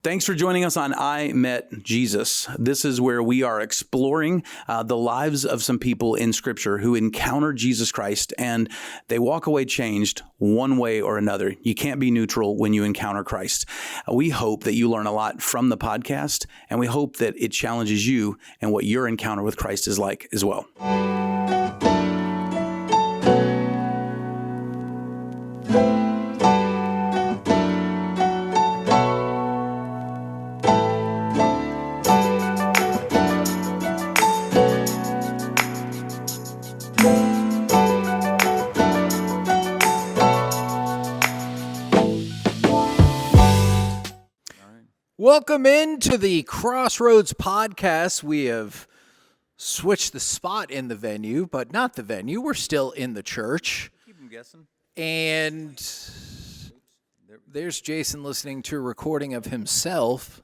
Thanks for joining us on I Met Jesus. This is where we are exploring the lives of some people in Scripture who encounter Jesus Christ and they walk away changed one way or another. You can't be neutral when you encounter Christ. We hope that you learn a lot from the podcast, and we hope that it challenges you and what your encounter with Christ is like as well. Welcome into the Crossroads podcast. We have switched the spot in the venue, but not the venue. We're still in the church. Keep them guessing. And there's Jason listening to a recording of himself,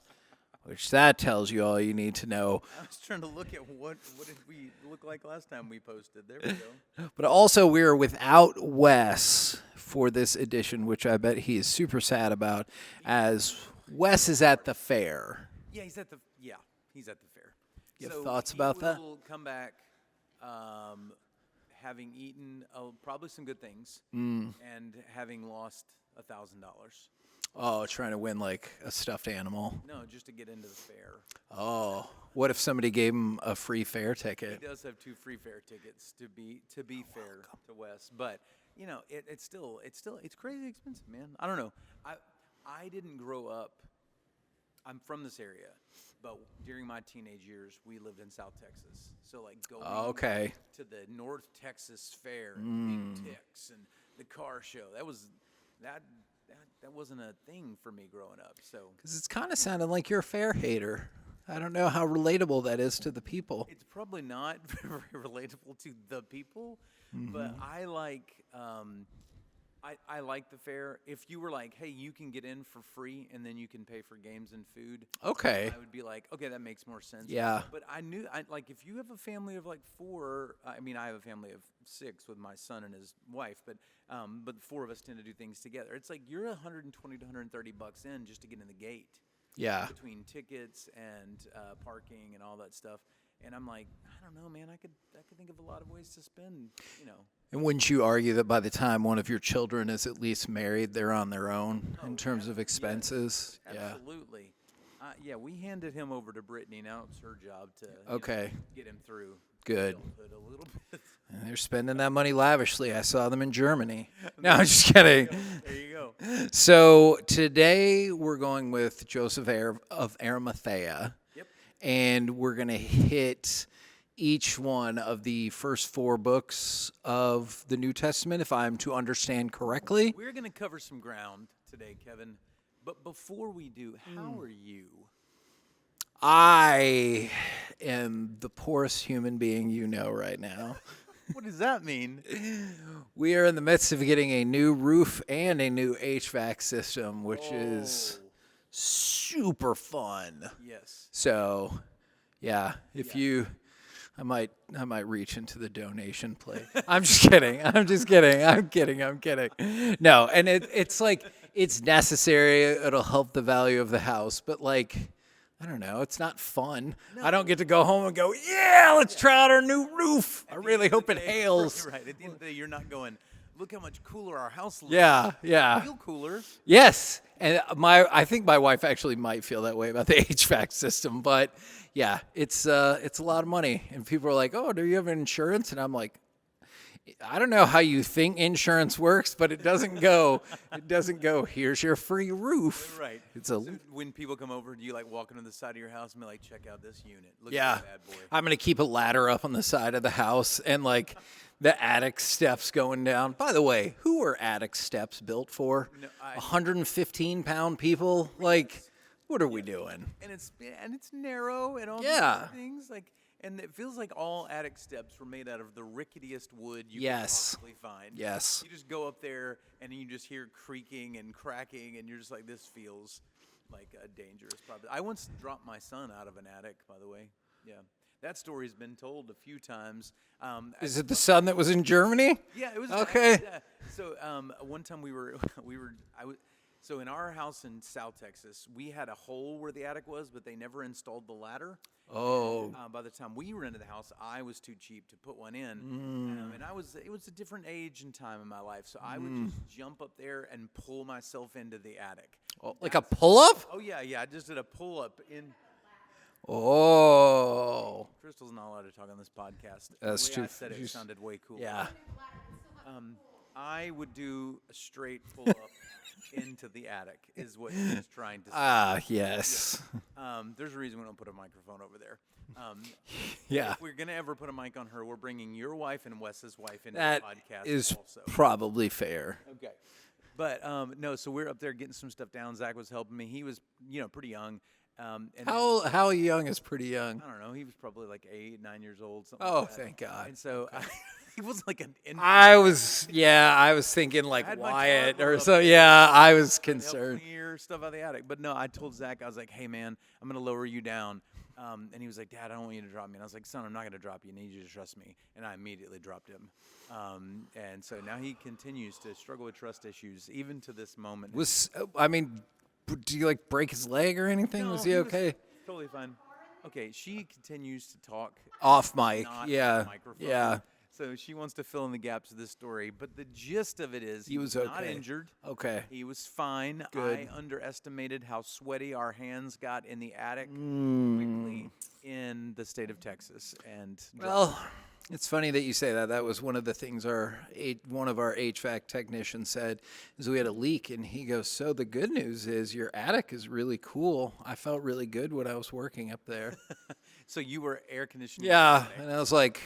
which that tells you all you need to know. I was trying to look at what did we look like last time we posted. There we go. But also we're without Wes for this edition, which I bet he is super sad about, as Wes is at the fair. Yeah, he's at the fair. You have thoughts about that? He will come back having eaten probably some good things and having lost $1,000. Oh, trying to win like a stuffed animal? No, just to get into the fair. Oh, what if somebody gave him a free fair ticket? He does have 2 free fair tickets to be fair to Wes, but you know it's crazy expensive, man. I don't know. I didn't grow up. I'm from this area, but during my teenage years, we lived in South Texas. So like going to the North Texas Fair, and Big Ticks, and the car show. That wasn't a thing for me growing up. So because it's kind of sounding like you're a fair hater. I don't know how relatable that is to the people. It's probably not very relatable to the people, but I like. I like the fair. If you were like, hey, you can get in for free and then you can pay for games and food. Okay. I would be like, okay, that makes more sense. Yeah. But I like if you have a family of like 4, I mean, I have a family of 6 with my son and his wife, but the 4 of us tend to do things together. It's like you're $120 to $130 in just to get in the gate. Yeah. Between tickets and parking and all that stuff. And I'm like, I don't know, man. I could think of a lot of ways to spend, you know. And wouldn't you argue that by the time one of your children is at least married, they're on their own in terms of expenses? Yes, absolutely. Yeah, we handed him over to Brittany. Now it's her job to get him through. Good. A little bit. And they're spending that money lavishly. I saw them in Germany. No, I'm just kidding. There you go. So today we're going with Joseph of Arimathea. Yep. And we're going to hit each one of the first 4 books of the New Testament, if I'm to understand correctly. We're going to cover some ground today, Kevin. But before we do, how are you? I am the poorest human being you know right now. What does that mean? We are in the midst of getting a new roof and a new HVAC system, which is super fun. Yes. So, yeah, I might reach into the donation plate. I'm just kidding. I'm kidding. No, and it's like it's necessary. It'll help the value of the house, but like I don't know. It's not fun. No. I don't get to go home and go, yeah, let's try out our new roof. I really hope it hails. Right. At the end of the day, you're not going, look how much cooler our house looks. Yeah. I feel cooler. Yes. And I think my wife actually might feel that way about the HVAC system, but yeah, it's a lot of money. And people are like, oh, do you have insurance? And I'm like, I don't know how you think insurance works, but it doesn't go. Here's your free roof. Right. So when people come over, do you like walk into the side of your house and be like, check out this unit? Look yeah. at that bad boy. I'm gonna keep a ladder up on the side of the house and like the attic steps going down. By the way, who are attic steps built for? 115-pound people? Like, what are we doing? And it's narrow and all these things like. And it feels like all attic steps were made out of the ricketiest wood you could possibly find. Yes. You just go up there, and you just hear creaking and cracking, and you're just like, this feels like a dangerous property. I once dropped my son out of an attic, by the way. Yeah. That story's been told a few times. Is it the son that was in Germany? Yeah, it was. Okay. So one time So in our house in South Texas, we had a hole where the attic was, but they never installed the ladder. Oh. By the time we rented the house, I was too cheap to put one in, and it was a different age and time in my life, so I would just jump up there and pull myself into the attic. Oh, like a pull-up? Oh yeah, I just did a pull up in. Oh. Crystal's not allowed to talk on this podcast. That's the way too. I said it sounded way cool. Yeah. I would do a straight pull up into the attic, is what he's trying to say. Ah, yes. There's a reason we don't put a microphone over there. Yeah. If we're going to ever put a mic on her, we're bringing your wife and Wes's wife into That the podcast is also. probably fair. Okay. But no, so we're up there getting some stuff down. Zach was helping me. He was, pretty young. And How young is pretty young? I don't know. He was probably like 8, 9 years old. Something Oh, like that. thank God. And so he was like an infant. I was thinking like had my Wyatt toddler or up so. there. Yeah, I was Help concerned. clear stuff out of the attic. But no, I told Zach, I was like, hey, man, I'm going to lower you down. And he was like, Dad, I don't want you to drop me. And I was like, son, I'm not going to drop you. I need you to trust me. And I immediately dropped him. And so now he continues to struggle with trust issues, even to this moment. Do you like break his leg or anything? No, Was he okay? Totally fine. Okay, she continues to talk Off mic. not on Yeah. the microphone. Yeah. So she wants to fill in the gaps of this story. But the gist of it is He was not okay. injured. Okay. He was fine. Good. I underestimated how sweaty our hands got in the attic quickly in the state of Texas. And Well, it's funny that you say that. That was one of the things one of our HVAC technicians said, is we had a leak, and he goes, so the good news is your attic is really cool. I felt really good when I was working up there. so you were air conditioning. Yeah, and I was like,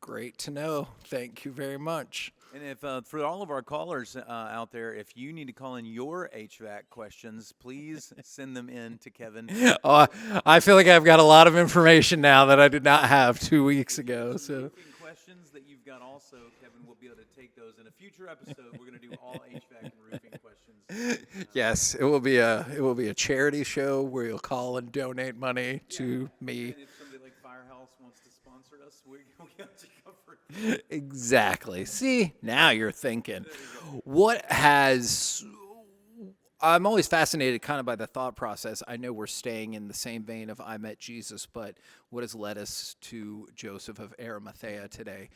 great to know. Thank you very much. And if for all of our callers out there, if you need to call in your HVAC questions, please send them in to Kevin. Oh, I feel like I've got a lot of information now that I did not have 2 weeks ago. So Roofing questions that you've got also, Kevin will be able to take those in a future episode. We're going to do all HVAC and roofing questions. yes, it will be a charity show where you'll call and donate money to me. And if somebody like Firehouse wants to sponsor us, we got you covered. Exactly. See, now you're thinking. I'm always fascinated kind of by the thought process. I know we're staying in the same vein of I Met Jesus, but what has led us to Joseph of Arimathea today?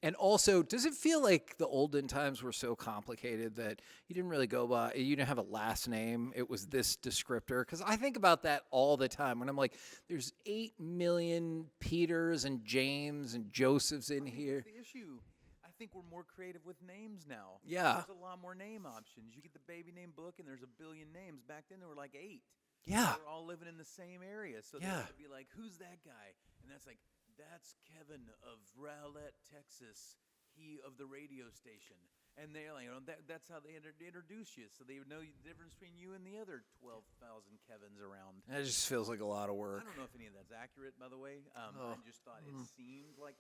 And also, does it feel like the olden times were so complicated that you didn't have a last name? It was this descriptor? Because I think about that all the time when I'm like, there's 8 million Peters and James and Josephs in here. That's the issue. I think we're more creative with names now. Yeah. There's a lot more name options. You get the baby name book, and there's a billion names. Back then, there were like 8. Yeah. We're all living in the same area. So Yeah. they'd be like, who's that guy? And that's like, that's Kevin of Rowlett, Texas, he of the radio station. And they're like, that's how they introduce you. So they would know the difference between you and the other 12,000 Kevins around. That just feels like a lot of work. I don't know if any of that's accurate, by the way. I just thought it seemed like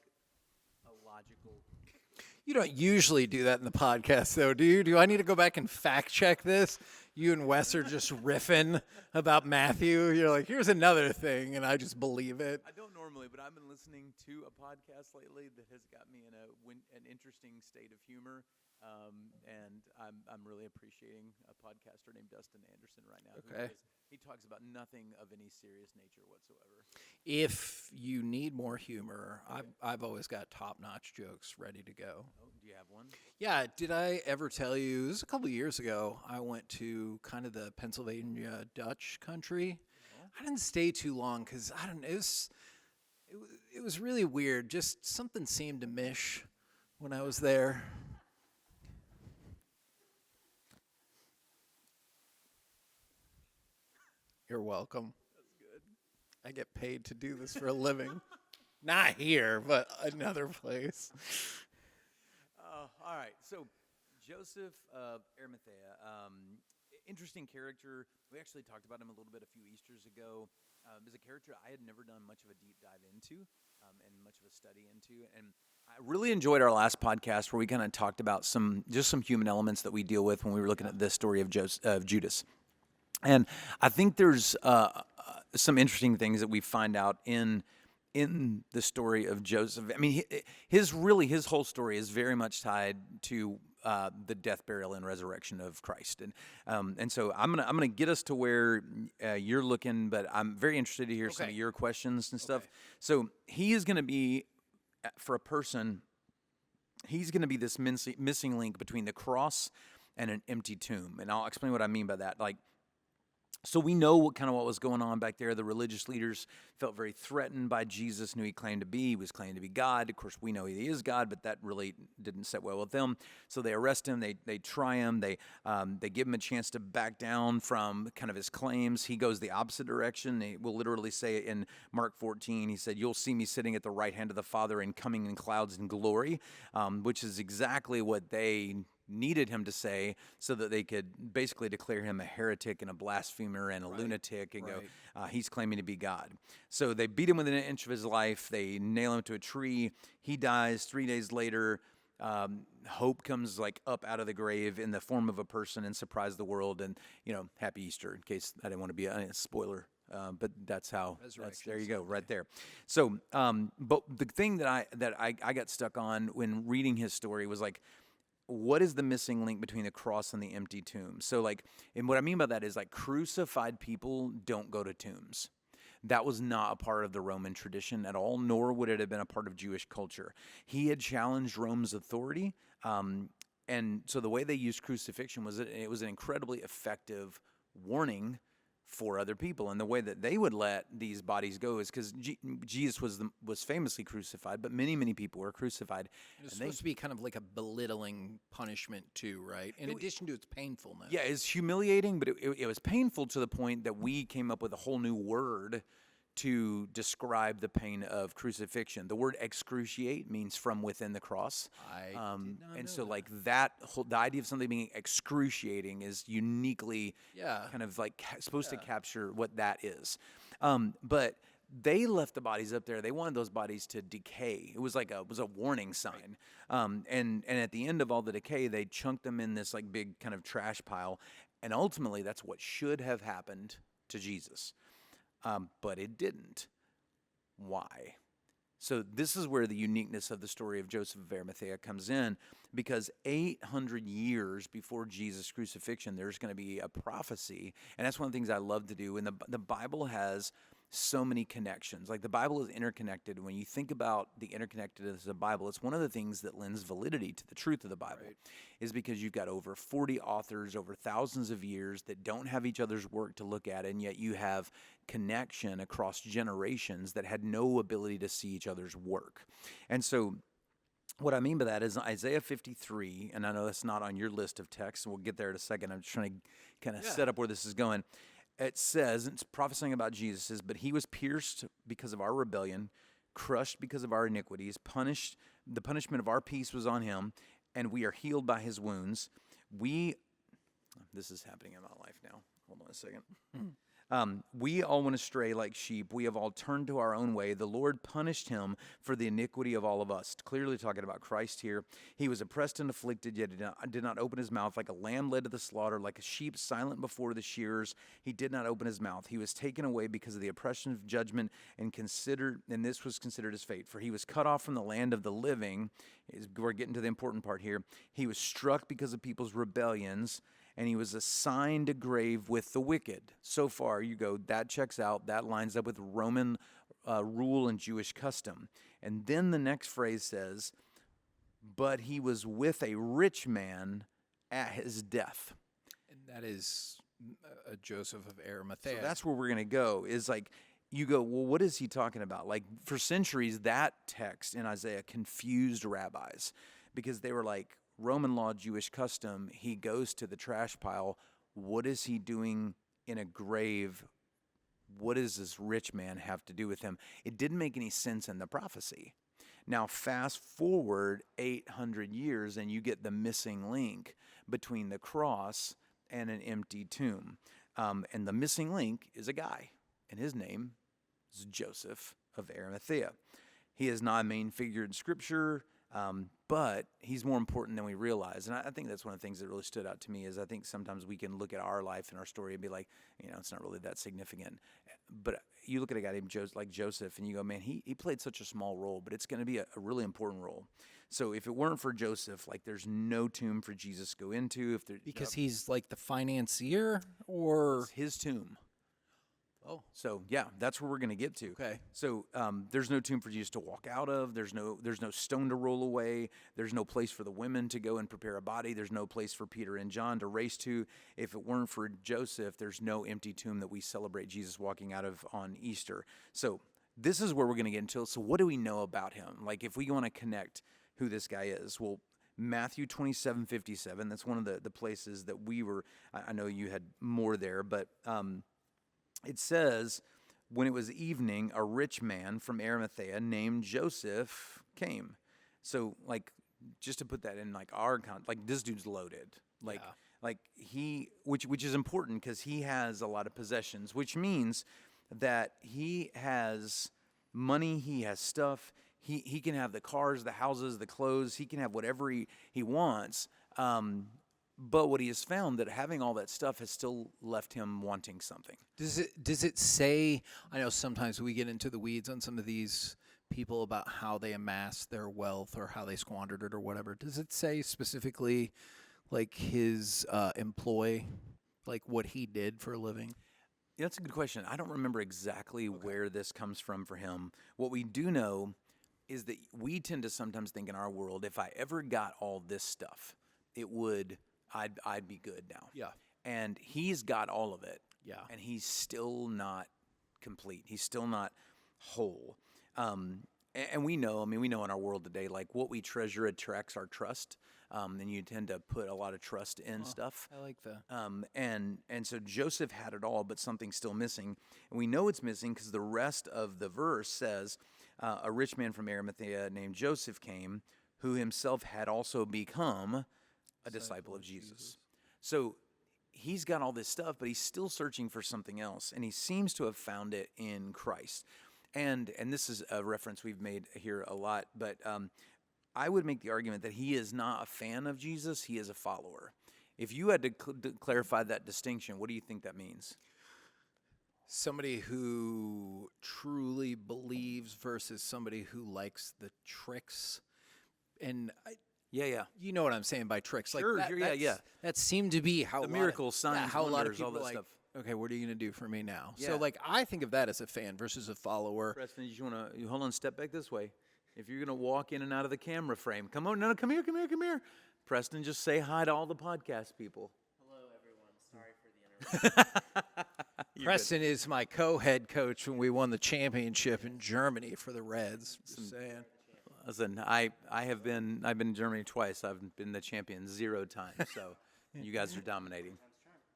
a logical. You don't usually do that in the podcast, though, do you? Do I need to go back and fact check this? You and Wes are just riffing about Matthew. You're like, here's another thing, and I just believe it. I don't normally, but I've been listening to a podcast lately that has got me in an interesting state of humor, and I'm really appreciating a podcaster named Dustin Anderson right now. Okay. He talks about nothing of any serious nature whatsoever. If you need more humor, I've always got top-notch jokes ready to go. Oh, do you have one? Yeah, did I ever tell you, this was a couple of years ago, I went to kind of the Pennsylvania Dutch country. I didn't stay too long because, I don't know, it was really weird. Just something seemed to mish when I was there. You're welcome. That's good. I get paid to do this for a living. Not here, but another place. All right. So, Joseph of Arimathea, interesting character. We actually talked about him a little bit a few Easters ago. Is a character I had never done much of a deep dive into, and much of a study into. And I really enjoyed our last podcast where we kind of talked about some human elements that we deal with when we were looking at this story of Judas. And I think there's some interesting things that we find out in the story of Joseph. I mean, his whole story is very much tied to the death, burial, and resurrection of Christ. And so I'm gonna get us to where you're looking, but I'm very interested to hear some of your questions and stuff. So he is going to be, for a person, he's going to be this missing link between the cross and an empty tomb. And I'll explain what I mean by that. Like, so we know what was going on back there. The religious leaders felt very threatened by Jesus, knew he claimed to be. He was claimed to be God. Of course, we know he is God, but that really didn't sit well with them. So they arrest him. They try him. They give him a chance to back down from kind of his claims. He goes the opposite direction. He will literally say in Mark 14, he said, "You'll see me sitting at the right hand of the Father and coming in clouds in glory," which is exactly what they needed him to say so that they could basically declare him a heretic and a blasphemer and a lunatic and go, he's claiming to be God. So they beat him within an inch of his life. They nail him to a tree. He dies. 3 days later, hope comes like up out of the grave in the form of a person and surprise the world. And, happy Easter, in case I didn't want to be a spoiler. But that's how. There you go, right there. So, but the thing that I got stuck on when reading his story was like, what is the missing link between the cross and the empty tomb? So and what I mean by that is crucified people don't go to tombs. That was not a part of the Roman tradition at all, nor would it have been a part of Jewish culture. He had challenged Rome's authority. And so the way they used crucifixion was it was an incredibly effective warning for other people. And the way that they would let these bodies go is because Jesus was famously crucified, but many people were crucified. It's supposed to be kind of like a belittling punishment too, right? In addition to its painfulness. Yeah, it's humiliating, but it was painful to the point that we came up with a whole new word to describe the pain of crucifixion. The word excruciate means from within the cross. The idea of something being excruciating is uniquely kind of supposed to capture what that is. But they left the bodies up there. They wanted those bodies to decay. It was a warning sign. And at the end of all the decay, they chunked them in this big kind of trash pile. And ultimately, that's what should have happened to Jesus. But it didn't. Why? So this is where the uniqueness of the story of Joseph of Arimathea comes in, because 800 years before Jesus' crucifixion, there's going to be a prophecy, and that's one of the things I love to do. And the Bible has so many connections. The Bible is interconnected. When you think about the interconnectedness of the Bible, it's one of the things that lends validity to the truth of the Bible, is because you've got over 40 authors over thousands of years that don't have each other's work to look at, and yet you have connection across generations that had no ability to see each other's work. And so what I mean by that is Isaiah 53, and I know that's not on your list of texts, and we'll get there in a second. I'm just trying to kind of set up where this is going. It says, it's prophesying about Jesus, but he was pierced because of our rebellion, crushed because of our iniquities, punished. The punishment of our peace was on him, and we are healed by his wounds. This is happening in my life now. Hold on a second. We all went astray like sheep. We have all turned to our own way. The Lord punished him for the iniquity of all of us. Clearly talking about Christ here. He was oppressed and afflicted, yet did not open his mouth. Like a lamb led to the slaughter, like a sheep silent before the shearers, he did not open his mouth. He was taken away because of the oppression of judgment, and this was considered his fate. For he was cut off from the land of the living. We're getting to the important part here. He was struck because of people's rebellions, and he was assigned a grave with the wicked. So far, you go, that checks out. That lines up with Roman rule and Jewish custom. And then the next phrase says, but he was with a rich man at his death. And that is Joseph of Arimathea. So that's where we're going to go, is you go, well, what is he talking about? For centuries, that text in Isaiah confused rabbis, because they were like, Roman law, Jewish custom, he goes to the trash pile. What is he doing in a grave? What does this rich man have to do with him? It didn't make any sense in the prophecy. Now, fast forward 800 years, and you get the missing link between the cross and an empty tomb. And the missing link is a guy, and his name is Joseph of Arimathea. He is not a main figure in Scripture. but he's more important than we realize. And I think that's one of the things that really stood out to me is I think sometimes we can look at our life and our story and be like, it's not really that significant. But you look at a guy named Joseph and you go, man, he played such a small role, but it's going to be a really important role. So if it weren't for Joseph, like there's no tomb for Jesus to go into. Because he's like the financier, or it's his tomb. Oh, so yeah, that's where we're going to get to. Okay. So there's no tomb for Jesus to walk out of. There's no stone to roll away. There's no place for the women to go and prepare a body. There's no place for Peter and John to race to. If it weren't for Joseph, there's no empty tomb that we celebrate Jesus walking out of on Easter. So this is where we're going to get into it. So what do we know about him? Like if we want to connect who this guy is, well, Matthew 27:57. That's one of the places that we were. I know you had more there, but. It says, when it was evening, a rich man from Arimathea named Joseph came. So, like, just to put that in, like, our context, like, this dude's loaded. Like, Yeah. like which is important because he has a lot of possessions, which means that he has money, he has stuff, he can have the cars, the houses, the clothes, he can have whatever he wants. But what he has found that having all that stuff has still left him wanting something. Does it say? I know sometimes we get into the weeds on some of these people about how they amassed their wealth or how they squandered it or whatever. Does it say specifically, like his employ, like what he did for a living? Yeah, that's a good question. I don't remember exactly where this comes from for him. What we do know is that we tend to sometimes think in our world, if I ever got all this stuff, I'd be good now. Yeah. And he's got all of it. Yeah. And he's still not complete. He's still not whole. And we know in our world today, like what we treasure attracts our trust. And you tend to put a lot of trust in stuff. I like that. And so Joseph had it all, but something's still missing. And we know it's missing because the rest of the verse says, a rich man from Arimathea named Joseph came, who himself had also become a disciple of Jesus. So he's got all this stuff, but he's still searching for something else, and he seems to have found it in Christ. And this is a reference we've made here a lot, but I would make the argument that he is not a fan of Jesus, he is a follower. If you had to clarify that distinction, what do you think that means? Somebody who truly believes versus somebody who likes the tricks. And Yeah. you know what I'm saying by tricks. Sure, like that, yeah. That seemed to be how The miracles, signs, how a lot of wonders, all people that like, stuff. okay, what are you going to do for me now? Yeah. So like I think of that as a fan versus a follower. Preston, you want to hold on, step back this way. If you're going to walk in and out of the camera frame, come on, no, come here. Preston, just say hi to all the podcast people. Hello, everyone. Sorry for the interruption. Preston is my co-head coach when we won the championship in Germany for the Reds. Just saying. Listen, I've been in Germany twice. I've been the champion 0 times. So you guys are dominating.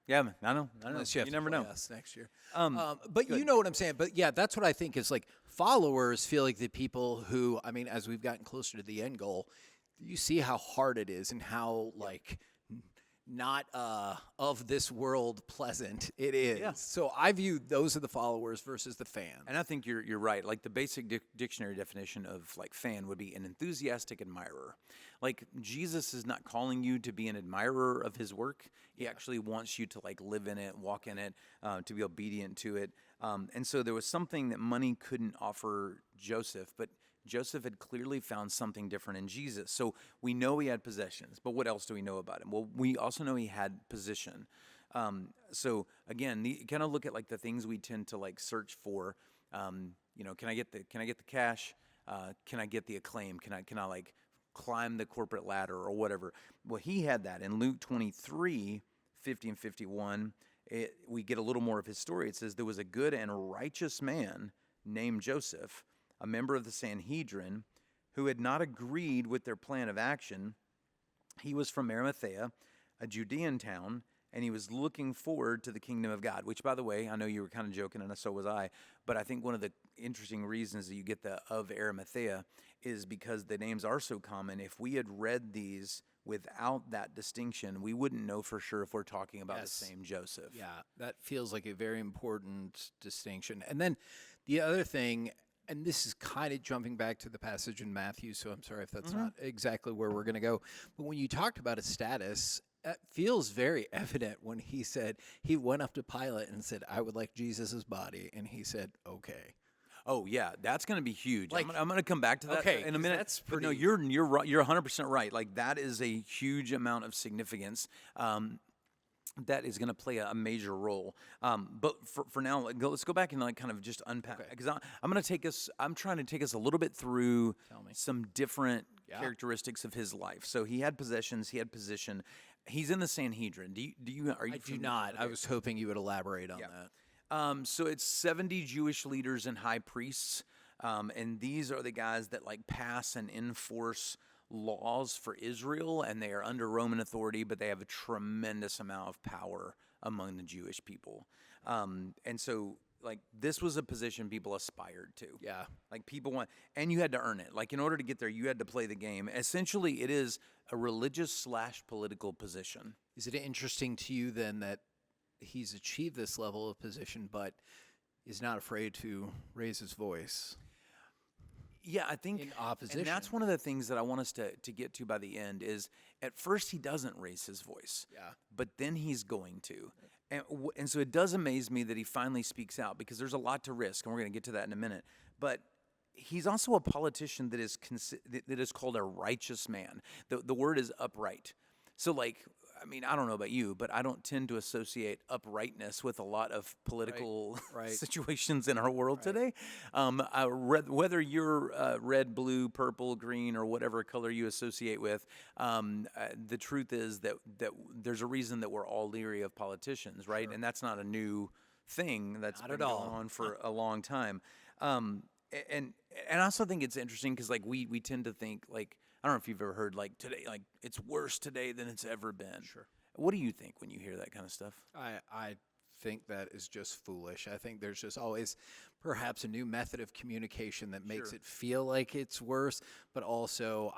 Yeah, man, I know. Unless you have to never play know. us next year. good. But you know what I'm saying. But yeah, that's what I think is like followers feel like the people who, I mean, as we've gotten closer to the end goal, you see how hard it is and how like not of this world pleasant it is. Yeah. So I view those are the followers versus the fans. And I think you're right. Like the basic dictionary definition of like fan would be an enthusiastic admirer. Like Jesus is not calling you to be an admirer of his work. He actually wants you to like live in it, walk in it, to be obedient to it. And so there was something that money couldn't offer Joseph, but Joseph had clearly found something different in Jesus. So we know he had possessions, but what else do we know about him? Well, we also know he had position. So again, you kind of look at like the things we tend to like search for. Can I get the cash? Can I get the acclaim? Can I like climb the corporate ladder or whatever? Well, he had that in Luke 23, 50 and 51. We get a little more of his story. It says there was a good and righteous man named Joseph, a member of the Sanhedrin, who had not agreed with their plan of action. He was from Arimathea, a Judean town, and he was looking forward to the kingdom of God, which, by the way, I know you were kind of joking, and so was I, but I think one of the interesting reasons that you get the of Arimathea is because the names are so common. If we had read these without that distinction, we wouldn't know for sure if we're talking about the same Joseph. Yeah, that feels like a very important distinction. And then the other thing, and this is kind of jumping back to the passage in Matthew, so I'm sorry if that's not exactly where we're going to go. But when you talked about his status, it feels very evident when he said he went up to Pilate and said, "I would like Jesus's body," and he said, "Okay." Oh yeah, that's going to be huge. Like- I'm going to come back to that Okay, in a 'cause minute. that's But no, pretty- you're right. You're 100% right. Like that is a huge amount of significance. That is going to play a major role. But for now, let's go back and like kind of just unpack because I'm going to take us. I'm trying to take us a little bit through some different characteristics of his life. So he had possessions. He had position. He's in the Sanhedrin. Are you? I do not. I was hoping you would elaborate on that. So it's 70 Jewish leaders and high priests, and these are the guys that like pass and enforce laws for Israel, and they are under Roman authority, but they have a tremendous amount of power among the Jewish people. And so like this was a position people aspired to. Yeah. Like people want, and you had to earn it. Like in order to get there, you had to play the game. Essentially, it is a religious / political position. Is it interesting to you then that he's achieved this level of position, but is not afraid to raise his voice? Yeah, I think In opposition. and that's one of the things that I want us to get to by the end is at first he doesn't raise his voice. Yeah. But then he's going to. And so it does amaze me that he finally speaks out because there's a lot to risk, and we're going to get to that in a minute. But he's also a politician that is called a righteous man. The word is upright. So like, I mean, I don't know about you, but I don't tend to associate uprightness with a lot of political Right. situations in our world today. Whether you're red, blue, purple, green, or whatever color you associate with, the truth is that there's a reason that we're all leery of politicians, right? And that's not a new thing. That's been going on for a long time. And I also think it's interesting because like we tend to think like, I don't know if you've ever heard like today, like it's worse today than it's ever been. Sure. What do you think when you hear that kind of stuff? I think that is just foolish. I think there's just always perhaps a new method of communication that makes it feel like it's worse, but also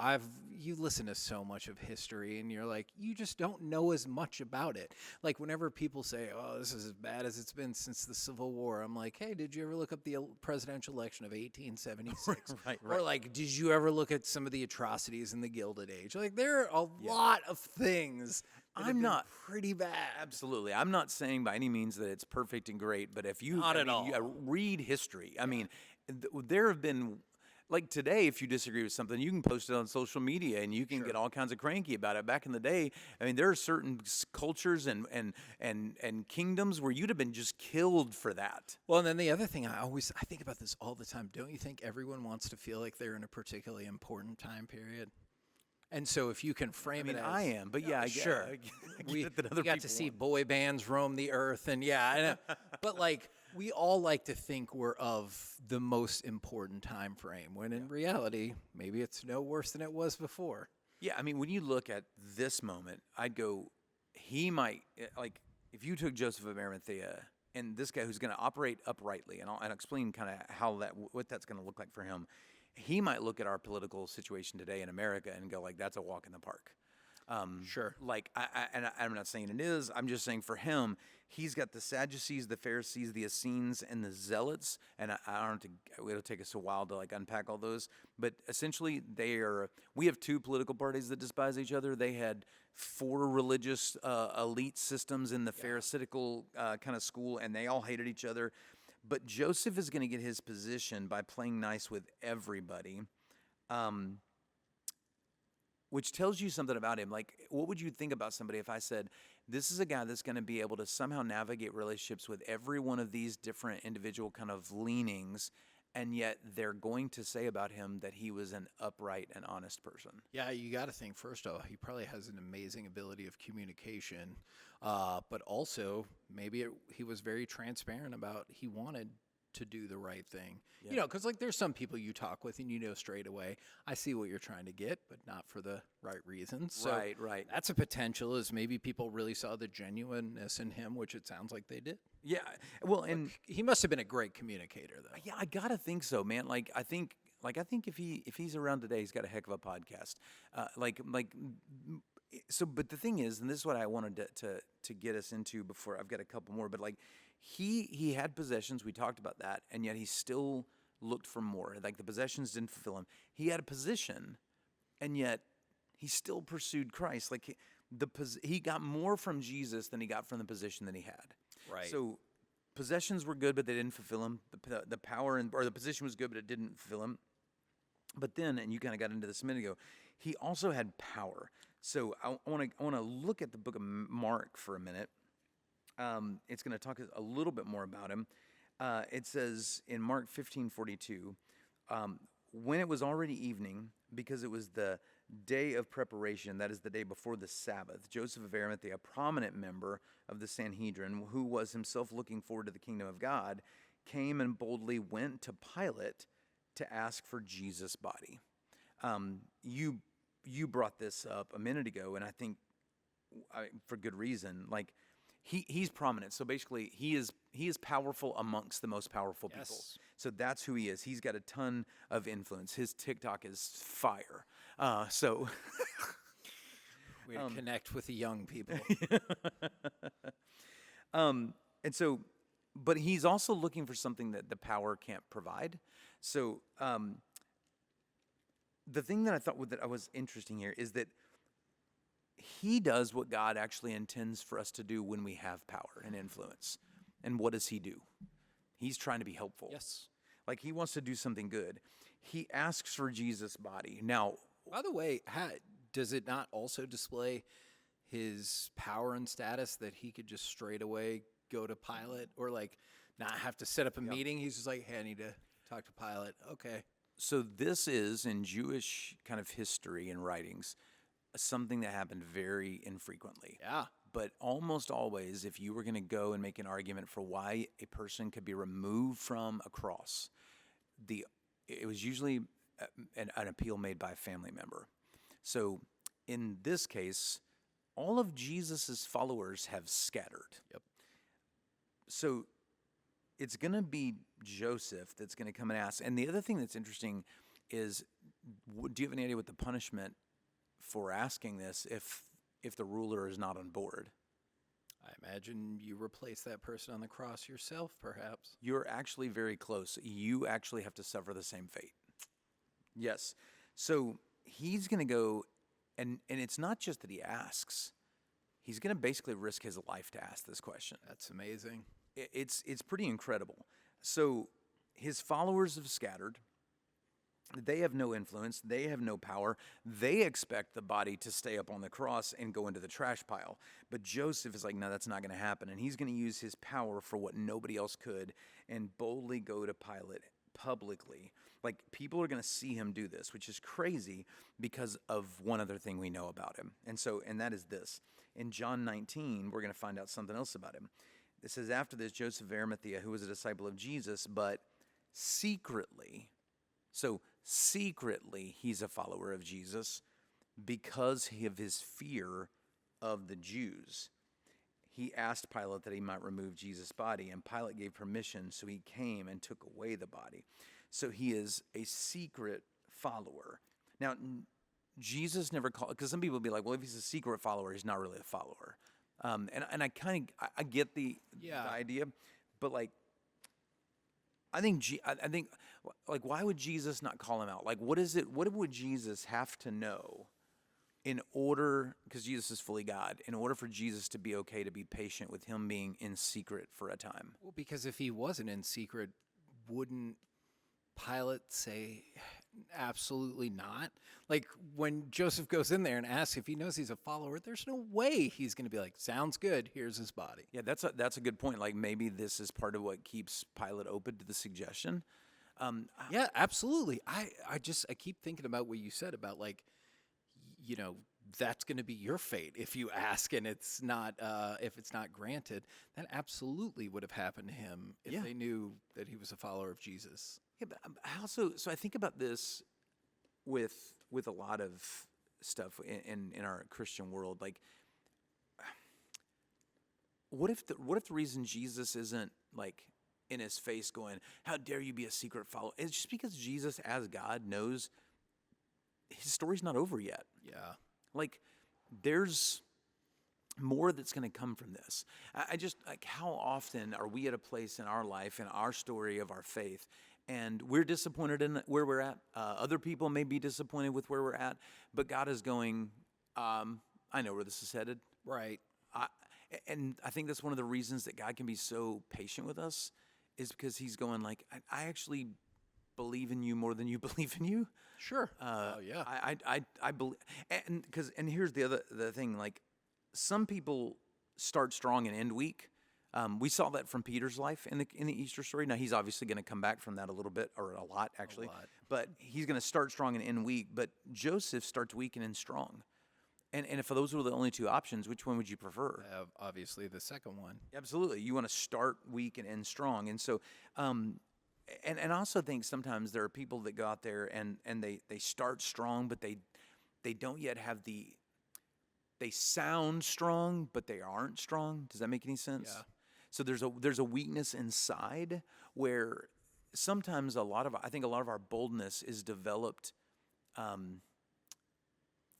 you listen to so much of history and you're like, you just don't know as much about it. Like whenever people say, "Oh, this is as bad as it's been since the Civil War," I'm like, "Hey, did you ever look up the presidential election of 1876?" Right. Or like, "Did you ever look at some of the atrocities in the Gilded Age?" Like there are a lot of things that have been pretty bad. Absolutely. I'm not saying by any means that it's perfect and great, but if you, Not at all. You read history, I mean, there have been, like today, if you disagree with something, you can post it on social media and you can get all kinds of cranky about it. Back in the day, I mean, there are certain cultures and kingdoms where you'd have been just killed for that. Well, and then the other thing I think about this all the time. Don't you think everyone wants to feel like they're in a particularly important time period? And so if you can frame it as... I am, but yeah, I get, sure. I get We that other got people to see want. boy bands roam the earth, and I know. But like we all like to think we're of the most important time frame, when in reality, maybe it's no worse than it was before. Yeah, I mean, when you look at this moment, I'd go, he might, like, if you took Joseph of Arimathea and this guy who's going to operate uprightly, and I'll explain kind of what that's going to look like for him, he might look at our political situation today in America and go like, that's a walk in the park. Sure. Like, I'm not saying it is. I'm just saying for him, he's got the Sadducees, the Pharisees, the Essenes, and the Zealots. And I don't think it'll take us a while to like unpack all those. But essentially, we have two political parties that despise each other. They had 4 religious elite systems in the Pharisaical kind of school, and they all hated each other. But Joseph is going to get his position by playing nice with everybody. Which tells you something about him. Like, what would you think about somebody if I said, this is a guy that's going to be able to somehow navigate relationships with every one of these different individual kind of leanings, and yet they're going to say about him that he was an upright and honest person? Yeah, you got to think first off, he probably has an amazing ability of communication, but also maybe he was very transparent about he wanted to do the right thing. You know, because like there's some people you talk with and you know straight away, I see what you're trying to get, but not for the right reasons. So Right. That's a potential, is maybe people really saw the genuineness in him, which it sounds like they did. Yeah. Well, and He must have been a great communicator, though. yeah, I gotta think so, man. Like I think if he's around today, he's got a heck of a podcast. So, but the thing is, and this is what I wanted to get us into before I've got a couple more, but like he had possessions, we talked about that, and yet he still looked for more. Like the possessions didn't fulfill him. He had a position, and yet he still pursued Christ. Like he got more from Jesus than he got from the position that he had. Right. So possessions were good, but they didn't fulfill him. The power or the position was good, but it didn't fulfill him. But then, and you kind of got into this a minute ago, he also had power. So I want to look at the book of Mark for a minute. It's going to talk a little bit more about him. It says in Mark 15:42, when it was already evening, because it was the day of preparation, that is the day before the Sabbath, Joseph of Arimathea, a prominent member of the Sanhedrin, who was himself looking forward to the kingdom of God, came and boldly went to Pilate to ask for Jesus' body. You brought this up a minute ago, and I think for good reason. Like he's prominent, so basically he is powerful amongst the most powerful people. So that's who he is. He's got a ton of influence. His TikTok is fire. So We connect with the young people. And so, but he's also looking for something that the power can't provide. So the thing that I thought that was interesting here is that he does what God actually intends for us to do when we have power and influence. And what does he do? He's trying to be helpful. Yes. Like he wants to do something good. He asks for Jesus' body. Now, By the way, does it not also display his power and status that he could just straight away go to Pilate or like not have to set up a meeting? He's just like, hey, I need to talk to Pilate. Okay. so this is in Jewish kind of history and writings, something that happened very infrequently. Yeah. But almost always, if you were going to go and make an argument for why a person could be removed from a cross, it was usually an appeal made by a family member. So in this case, all of Jesus's followers have scattered. Yep. So it's going to be Joseph that's going to come and ask. And the other thing that's interesting is, do you have any idea what the punishment for asking this if the ruler is not on board? I imagine you replace that person on the cross yourself, perhaps. You're actually very close. You actually have to suffer the same fate. Yes. So he's going to go, and it's not just that he asks. He's going to basically risk his life to ask this question. That's amazing. It's pretty incredible. So his followers have scattered. They have no influence. They have no power. They expect the body to stay up on the cross and go into the trash pile. But Joseph is like, no, that's not going to happen. And he's going to use his power for what nobody else could and boldly go to Pilate publicly. Like, people are going to see him do this, which is crazy because of one other thing we know about him. And that is this. In John 19, we're going to find out something else about him. It says, after this, Joseph of Arimathea, who was a disciple of Jesus, but secretly, he's a follower of Jesus because of his fear of the Jews. He asked Pilate that he might remove Jesus' body, and Pilate gave permission, so he came and took away the body. So he is a secret follower. Now, Jesus never called, because some people would be like, well, if he's a secret follower, he's not really a follower. And I get the idea, but like, I think like, why would Jesus not call him out? Like, what would Jesus have to know in order, because Jesus is fully God, in order for Jesus to be okay to be patient with him being in secret for a time? Well, because if he wasn't in secret, wouldn't Pilate say absolutely not? Like, when Joseph goes in there and asks if he knows he's a follower, there's no way he's going to be like, sounds good, here's his body. Yeah, that's a good point. Like, maybe this is part of what keeps Pilate open to the suggestion. Yeah, absolutely. I keep thinking about what you said about, like, you know, that's going to be your fate if you ask and it's not if it's not granted. That absolutely would have happened to him if they knew that he was a follower of Jesus. Yeah, but I think about this with a lot of stuff in our Christian world. Like, what if the reason Jesus isn't like in his face going, "How dare you be a secret follower?" It's just because Jesus, as God, knows his story's not over yet. Yeah. Like, there's more that's going to come from this. I just, like, how often are we at a place in our life, in our story of our faith, and we're disappointed in where we're at. Other people may be disappointed with where we're at, but God is going, I know where this is headed. Right. And I think that's one of the reasons that God can be so patient with us is because he's going like, I actually believe in you more than you believe in you. Sure. Oh yeah. I believe, and here's the thing, like some people start strong and end weak. We saw that from Peter's life in the Easter story. Now he's obviously going to come back from that a little bit, or a lot actually, but he's going to start strong and end weak. But Joseph starts weak and ends strong. And if those were the only two options, which one would you prefer? Obviously the second one. Absolutely. You want to start weak and end strong. And so, and I also think sometimes there are people that go out there and they start strong, but they don't yet have they sound strong, but they aren't strong. Does that make any sense? Yeah. So there's a weakness inside where sometimes I think a lot of our boldness is developed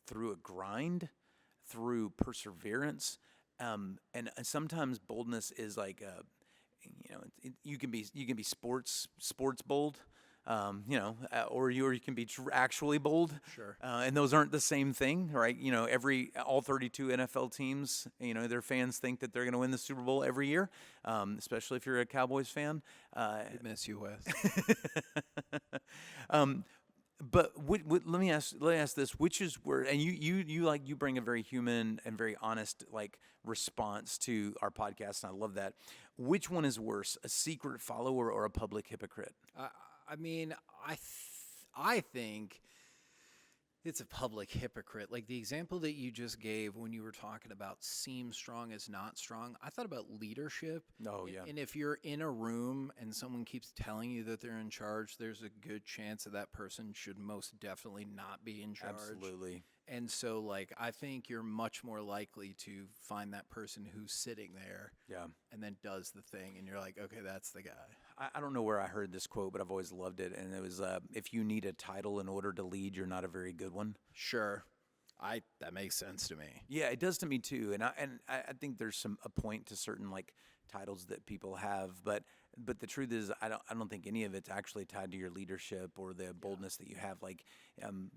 through a grind, through perseverance, and sometimes boldness is like, you can be sports bold, or you can be actually bold. Sure. And those aren't the same thing, right? All 32 NFL teams, their fans think that they're going to win the Super Bowl every year, especially if you're a Cowboys fan. I miss you, Wes. But let me ask this: which is where, and you bring a very human and very honest response to our podcast, and I love that. Which one is worse, a secret follower or a public hypocrite? I mean, I think it's a public hypocrite. Like the example that you just gave when you were talking about seem strong as not strong, I thought about leadership. Oh, yeah. And if you're in a room and someone keeps telling you that they're in charge, there's a good chance that person should most definitely not be in charge. Absolutely. And so, I think you're much more likely to find that person who's sitting there and then does the thing. And you're like, okay, that's the guy. I don't know where I heard this quote, but I've always loved it. And it was, if you need a title in order to lead, you're not a very good one. Sure. That makes sense to me. Yeah, it does to me too. And I think there's a point to certain titles that people have, but the truth is I don't think any of it's actually tied to your leadership or the boldness that you have.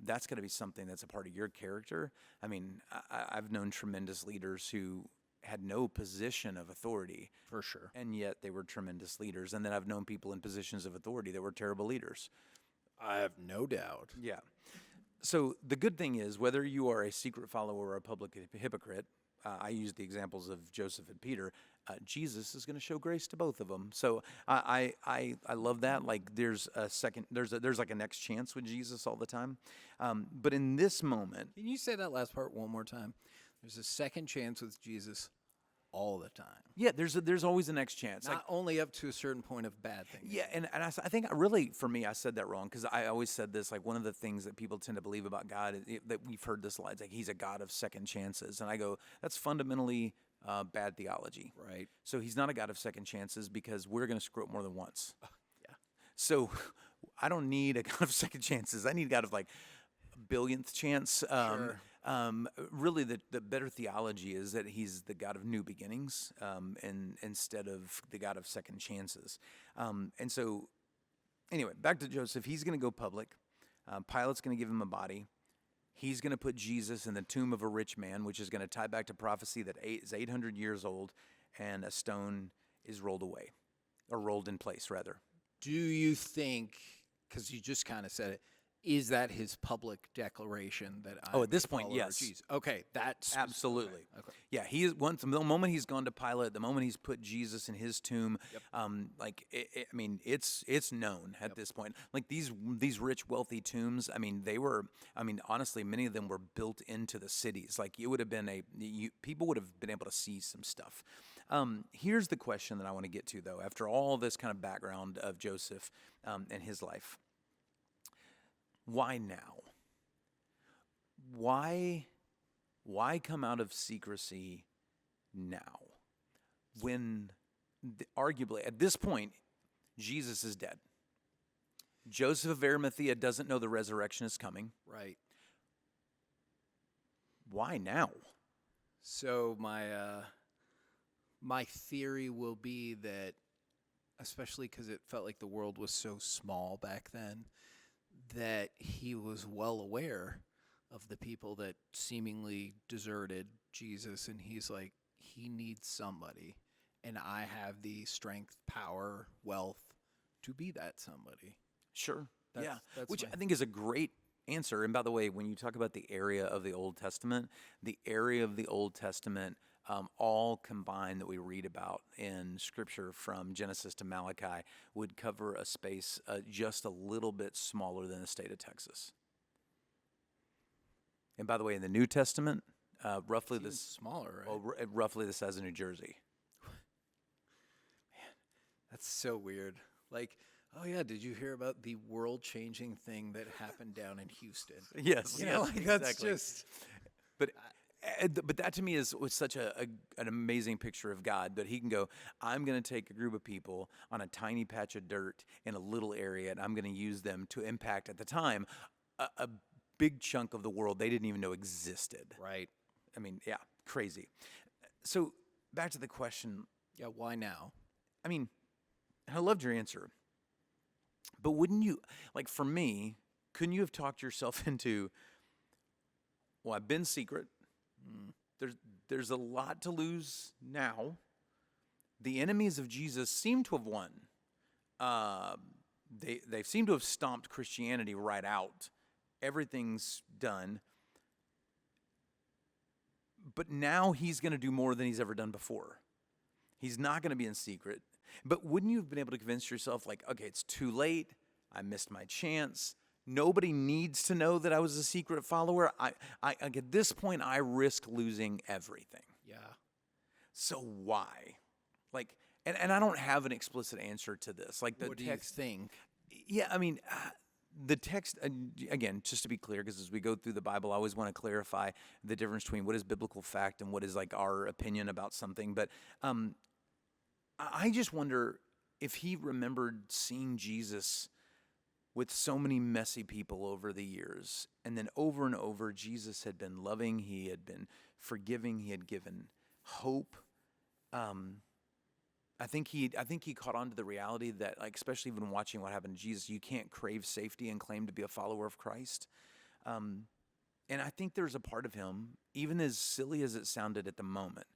That's going to be something that's a part of your character. I mean, I've known tremendous leaders who had no position of authority, For sure. and yet they were tremendous leaders. And then I've known people in positions of authority that were terrible leaders. I have no doubt. Yeah. So the good thing is, whether you are a secret follower or a public hypocrite, I use the examples of Joseph and Peter. Jesus is going to show grace to both of them. So I love that. There's a next chance with Jesus all the time. But in this moment, Can you say that last part one more time? There's a second chance with Jesus all the time. yeah, there's always a next chance. Not only up to a certain point of bad things. Yeah, and I think for me, I said that wrong because I always said this, one of the things that people tend to believe about God is that we've heard this a lot, it's he's a God of second chances. And I go, that's fundamentally bad theology. Right. So he's not a God of second chances because we're going to screw up more than once. Yeah. So I don't need a God of second chances. I need a God of a billionth chance. Sure. Really, the better theology is that he's the God of new beginnings, and instead of the God of second chances. And so, anyway, back to Joseph. He's going to go public. Pilate's going to give him a body. He's going to put Jesus in the tomb of a rich man, which is going to tie back to prophecy that is 800 years old, and a stone is rolled away, or rolled in place, rather. Do you think, because you just kind of said it, is that his public declaration that I'm at this a point, follower of yes. Jesus? Okay, that's Absolutely. Okay. Yeah, he is the moment he's gone to Pilate, the moment he's put Jesus in his tomb, it's known at this point. These rich, wealthy tombs, honestly, many of them were built into the cities. It would have been people would have been able to see some stuff. Here's the question that I want to get to, though, after all this kind of background of Joseph and his life. Why now? Why come out of secrecy now? When arguably at this point, Jesus is dead. Joseph of Arimathea doesn't know the resurrection is coming. Right. Why now? So my theory will be that especially because it felt like the world was so small back then, that he was well aware of the people that seemingly deserted Jesus, and he's like, he needs somebody, and I have the strength, power, wealth to be that somebody. Sure. That's Which my- I think is a great answer. And by the way, when you talk about the area of the Old Testament, all combined that we read about in Scripture from Genesis to Malachi would cover a space just a little bit smaller than the state of Texas. And by the way, in the New Testament, roughly even this smaller, right? well, roughly the size of New Jersey. That's so weird. Like, oh yeah, did you hear about the world-changing thing that happened down in Houston? Yes, You know, like, that's exactly. just But that to me was such an amazing picture of God, that he can go, I'm going to take a group of people on a tiny patch of dirt in a little area, and I'm going to use them to impact, at the time, a big chunk of the world they didn't even know existed. right. I mean, yeah, crazy. So back to the question. Yeah, why now? I mean, I loved your answer. But wouldn't you, like for me, couldn't you have talked yourself into, well, I've been secret. There's a lot to lose now. The enemies of Jesus seem to have won. They seem to have stomped Christianity right out. Everything's done. But now he's going to do more than he's ever done before. He's not going to be in secret. But wouldn't you have been able to convince yourself, like, okay, it's too late. I missed my chance. Nobody needs to know that I was a secret follower. I at this point, I risk losing everything. Yeah. So why? Like, and I don't have an explicit answer to this. Like the What do text. you think? Yeah, I mean, the text, again, just to be clear, because as we go through the Bible, I always want to clarify the difference between what is biblical fact and what is like our opinion about something. But I just wonder if he remembered seeing Jesus with so many messy people over the years. And then over and over, Jesus had been loving, he had been forgiving, he had given hope. I think he caught on to the reality that, like, especially even watching what happened to Jesus, you can't crave safety and claim to be a follower of Christ. And I think there's a part of him, even as silly as it sounded at the moment,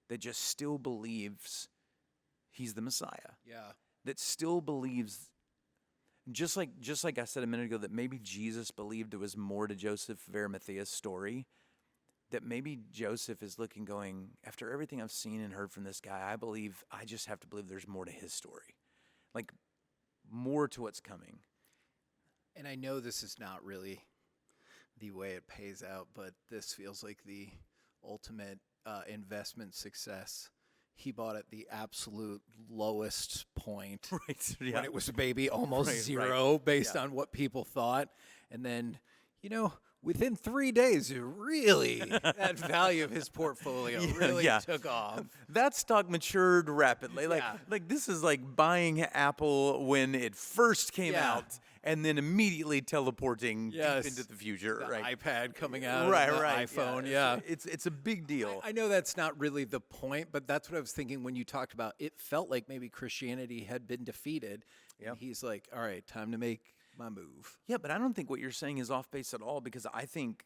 that just still believes he's the Messiah. Yeah. That still believes, just like I said a minute ago, that maybe Jesus believed there was more to Joseph of Arimathea's story. That maybe Joseph is looking, going, after everything I've seen and heard from this guy, I just have to believe there's more to his story. Like, more to what's coming. And I know this is not really the way it pays out, but this feels like the ultimate investment success. He bought at the absolute lowest point, Right. Yeah. when it was maybe almost Right, zero right. based Yeah. on what people thought. And then, within 3 days, that value of his portfolio really yeah. took off. That stock matured rapidly. Yeah. Like this is like buying Apple when it first came Yeah. out, and then immediately teleporting Yes. deep into the future. The right. iPad coming out, Right. of the Right. iPhone, Yeah. yeah. It's a big deal. I know that's not really the point, but that's what I was thinking when you talked about it. Felt like maybe Christianity had been defeated. Yep. And he's like, all right, time to make my move. Yeah, but I don't think what you're saying is off base at all, because I think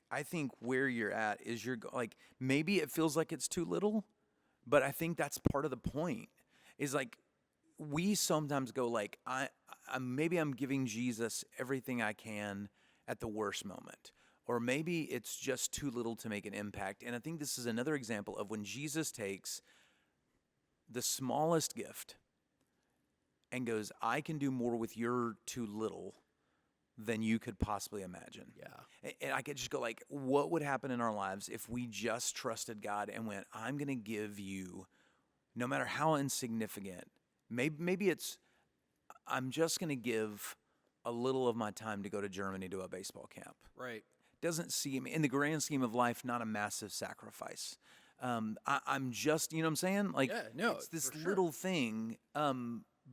where you're at is like, maybe it feels like it's too little, but I think that's part of the point. Is like, we sometimes go like, maybe I'm giving Jesus everything I can at the worst moment, or maybe it's just too little to make an impact. And I think this is another example of when Jesus takes the smallest gift and goes, I can do more with your too little than you could possibly imagine. Yeah. And I could just go like, what would happen in our lives if we just trusted God and went, I'm going to give you, no matter how insignificant, maybe it's, I'm just going to give a little of my time to go to Germany to a baseball camp. Right. Doesn't seem, in the grand scheme of life, not a massive sacrifice. I'm just, you know what I'm saying? Like, Yeah, no, it's this for sure. little thing.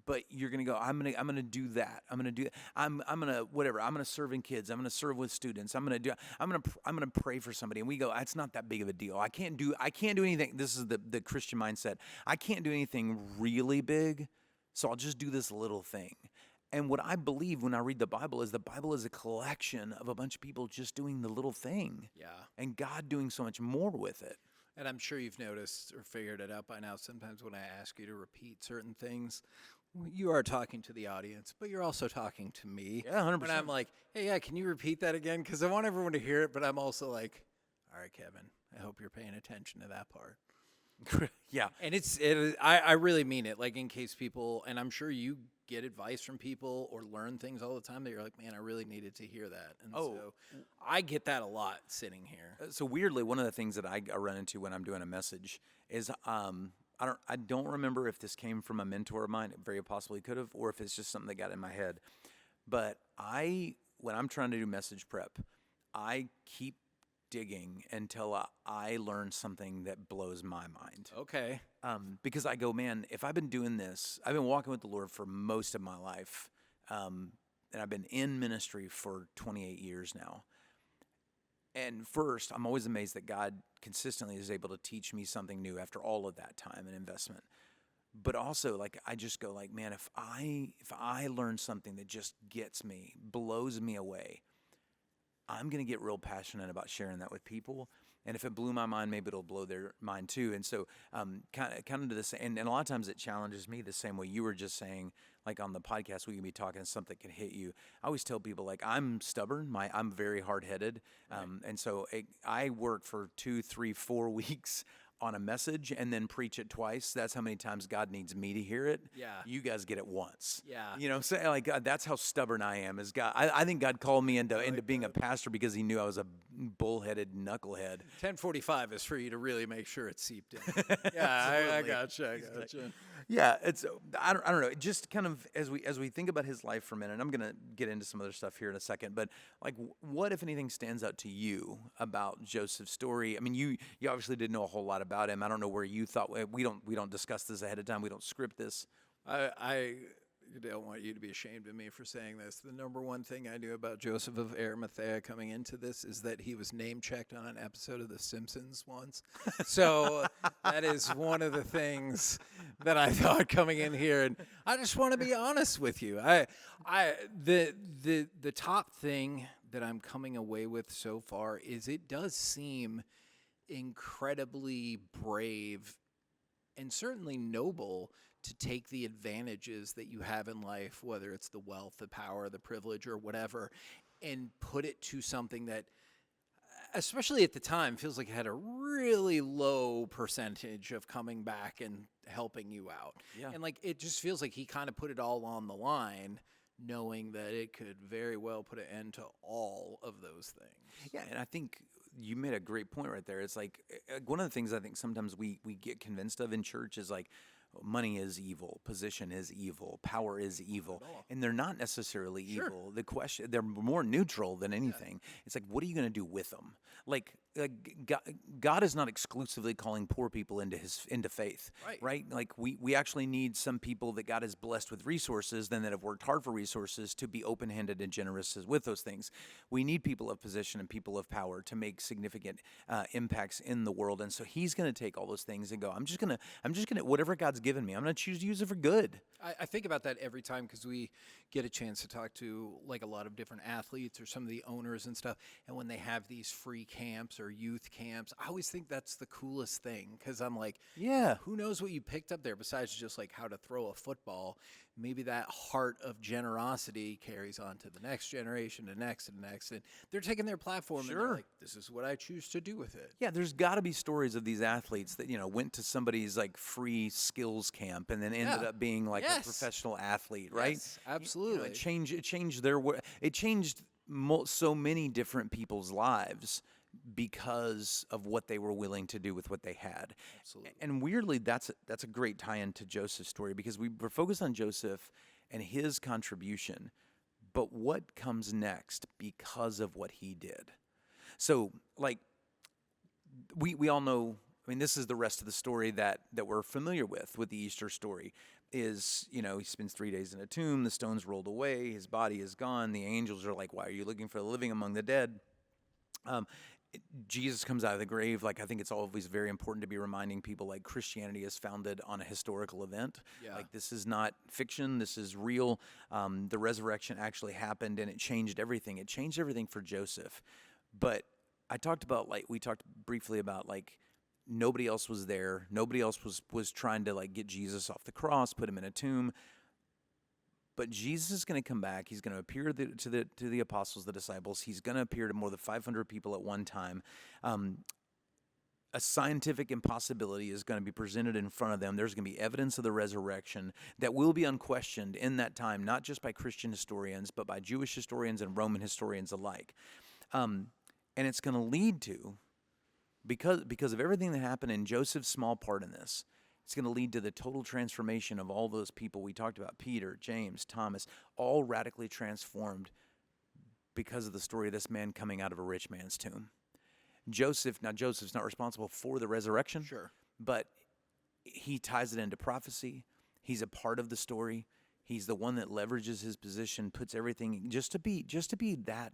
But you're gonna go, I'm gonna do that. I'm gonna serve in kids. I'm gonna serve with students. I'm gonna pray for somebody. And we go, it's not that big of a deal. I can't do anything. This is the Christian mindset. I can't do anything really big So I'll just do this little thing. And what I believe when I read the Bible is a collection of a bunch of people just doing the little thing. Yeah. And God doing so much more with it. And I'm sure you've noticed or figured it out by now. Sometimes when I ask you to repeat certain things, you are talking to the audience, but you're also talking to me. Yeah, 100%. When I'm like, hey, yeah, can you repeat that again? Because I want everyone to hear it, but I'm also like, all right, Kevin, I hope you're paying attention to that part. Yeah. And I really mean it. Like in case people, and I'm sure you get advice from people or learn things all the time that you're like, man, I really needed to hear that. And so I get that a lot sitting here. So weirdly, one of the things that I run into when I'm doing a message is I don't remember if this came from a mentor of mine. It very possibly could have, or if it's just something that got in my head. But when I'm trying to do message prep, I keep digging until I learn something that blows my mind. Okay. Because I go, man, if I've been doing this, I've been walking with the Lord for most of my life, and I've been in ministry for 28 years now. And first, I'm always amazed that God consistently is able to teach me something new after all of that time and investment. But also, like, I just go, like, man, if I learn something that just gets me, blows me away, I'm going to get real passionate about sharing that with people. And if it blew my mind, maybe it'll blow their mind too. And so kind of to this, and a lot of times it challenges me the same way you were just saying, like on the podcast, we can be talking something that can hit you. I always tell people, like, I'm stubborn. I'm very hard-headed. Right. And so I work for 2, 3, 4 weeks on a message and then preach it twice. That's how many times God needs me to hear it. Yeah. You guys get it once. Yeah. You know, so like that's how stubborn I am. Is God? I think God called me into being a pastor because He knew I was a bullheaded knucklehead. 10:45 is for you to really make sure it's seeped in. Yeah, I gotcha. Yeah, it's I don't know. Just kind of as we think about his life for a minute, I'm gonna get into some other stuff here in a second. But like, what if anything stands out to you about Joseph's story? I mean, you obviously didn't know a whole lot about him. I don't know where you thought we don't discuss this ahead of time. We don't script this. I don't want you to be ashamed of me for saying this. The number one thing I knew about Joseph of Arimathea coming into this is that he was name checked on an episode of The Simpsons once. So that is one of the things that I thought coming in here. And I just want to be honest with you. The top thing that I'm coming away with so far is it does seem incredibly brave and certainly noble to take the advantages that you have in life, whether it's the wealth, the power, the privilege, or whatever, and put it to something that, especially at the time, feels like it had a really low percentage of coming back and helping you out. Yeah. And like it just feels like he kind of put it all on the line, knowing that it could very well put an end to all of those things. Yeah, and I think you made a great point right there. It's like one of the things I think sometimes we get convinced of in church is like, money is evil, position is evil, power is evil, and they're not necessarily evil. The question, they're more neutral than anything. It's like, what are you going to do with them? Like God is not exclusively calling poor people into faith, right? Like we actually need some people that God has blessed with resources, then that have worked hard for resources to be open-handed and generous with those things. We need people of position and people of power to make significant impacts in the world, and so He's going to take all those things and go, I'm just gonna whatever God's given me, I'm going to choose to use it for good. I think about that every time because we get a chance to talk to like a lot of different athletes or some of the owners and stuff. And when they have these free camps or youth camps, I always think that's the coolest thing because I'm like, yeah, who knows what you picked up there besides just like how to throw a football. Maybe that heart of generosity carries on to the next generation, the next and the next. And they're taking their platform and they're like, this is what I choose to do with it. Yeah, there's got to be stories of these athletes that, went to somebody's like free skills camp and then ended up being like a professional athlete, right? Yes, absolutely. It changed so many different people's lives because of what they were willing to do with what they had. Absolutely. And weirdly, that's a great tie-in to Joseph's story because we were focused on Joseph and his contribution, but what comes next because of what he did. So, like, we all know, I mean, this is the rest of the story that we're familiar with the Easter story is, he spends 3 days in a tomb, the stone's rolled away, his body is gone, the angels are like, why are you looking for the living among the dead? Jesus comes out of the grave. Like, I think it's always very important to be reminding people, like, Christianity is founded on a historical event. Yeah. Like, this is not fiction. This is real. The resurrection actually happened, and it changed everything. It changed everything for Joseph. But we talked briefly about, like, nobody else was there. Nobody else was trying to, like, get Jesus off the cross, put him in a tomb. But Jesus is going to come back. He's going to appear to the apostles, the disciples. He's going to appear to more than 500 people at one time. A scientific impossibility is going to be presented in front of them. There's going to be evidence of the resurrection that will be unquestioned in that time, not just by Christian historians, but by Jewish historians and Roman historians alike. And it's going to lead to, because of everything that happened in Joseph's small part in this, it's going to lead to the total transformation of all those people we talked about, Peter, James, Thomas, all radically transformed because of the story of this man coming out of a rich man's tomb. Joseph's not responsible for the resurrection, Sure. but he ties it into prophecy. He's a part of the story. He's the one that leverages his position, puts everything just to be that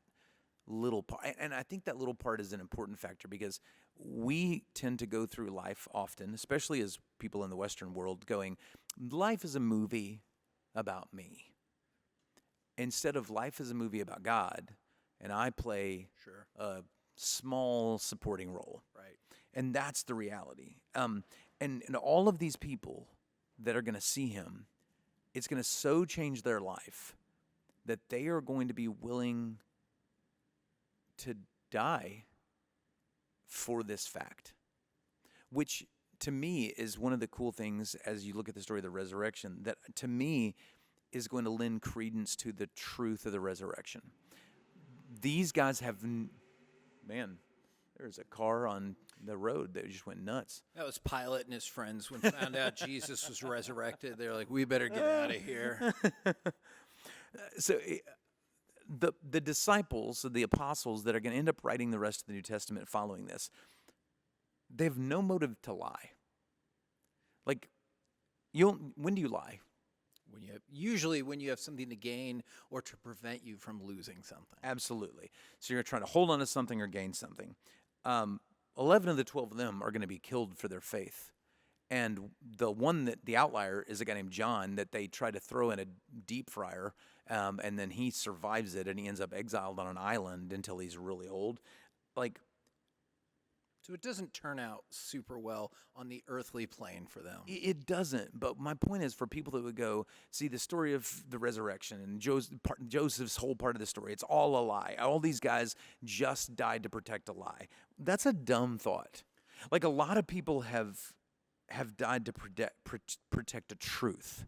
little part. And I think that little part is an important factor because we tend to go through life often, especially as people in the Western world, going, life is a movie about me. Instead of life is a movie about God, and I play Sure. a small supporting role. Right. And that's the reality. And all of these people that are going to see him, it's going to so change their life that they are going to be willing to die for this fact, which to me is one of the cool things as you look at the story of the resurrection, that to me is going to lend credence to the truth of the resurrection. These guys have, man, there's a car on the road that just went nuts. That was Pilate and his friends when found out Jesus was resurrected. They're like, we better get out of here. So the disciples, the apostles that are going to end up writing the rest of the New Testament following this, they have no motive to lie. Like, when do you lie? Usually when you have something to gain or to prevent you from losing something. Absolutely. So you're trying to hold on to something or gain something. 11 of the 12 of them are going to be killed for their faith. And the outlier is a guy named John that they try to throw in a deep fryer, and then he survives it, and he ends up exiled on an island until he's really old. Like, So it doesn't turn out super well on the earthly plane for them. it doesn't. But my point is, for people that would go see the story of the resurrection and Joseph's whole part of the story, it's all a lie. All these guys just died to protect a lie. That's a dumb thought. Like, a lot of people have died to protect a truth.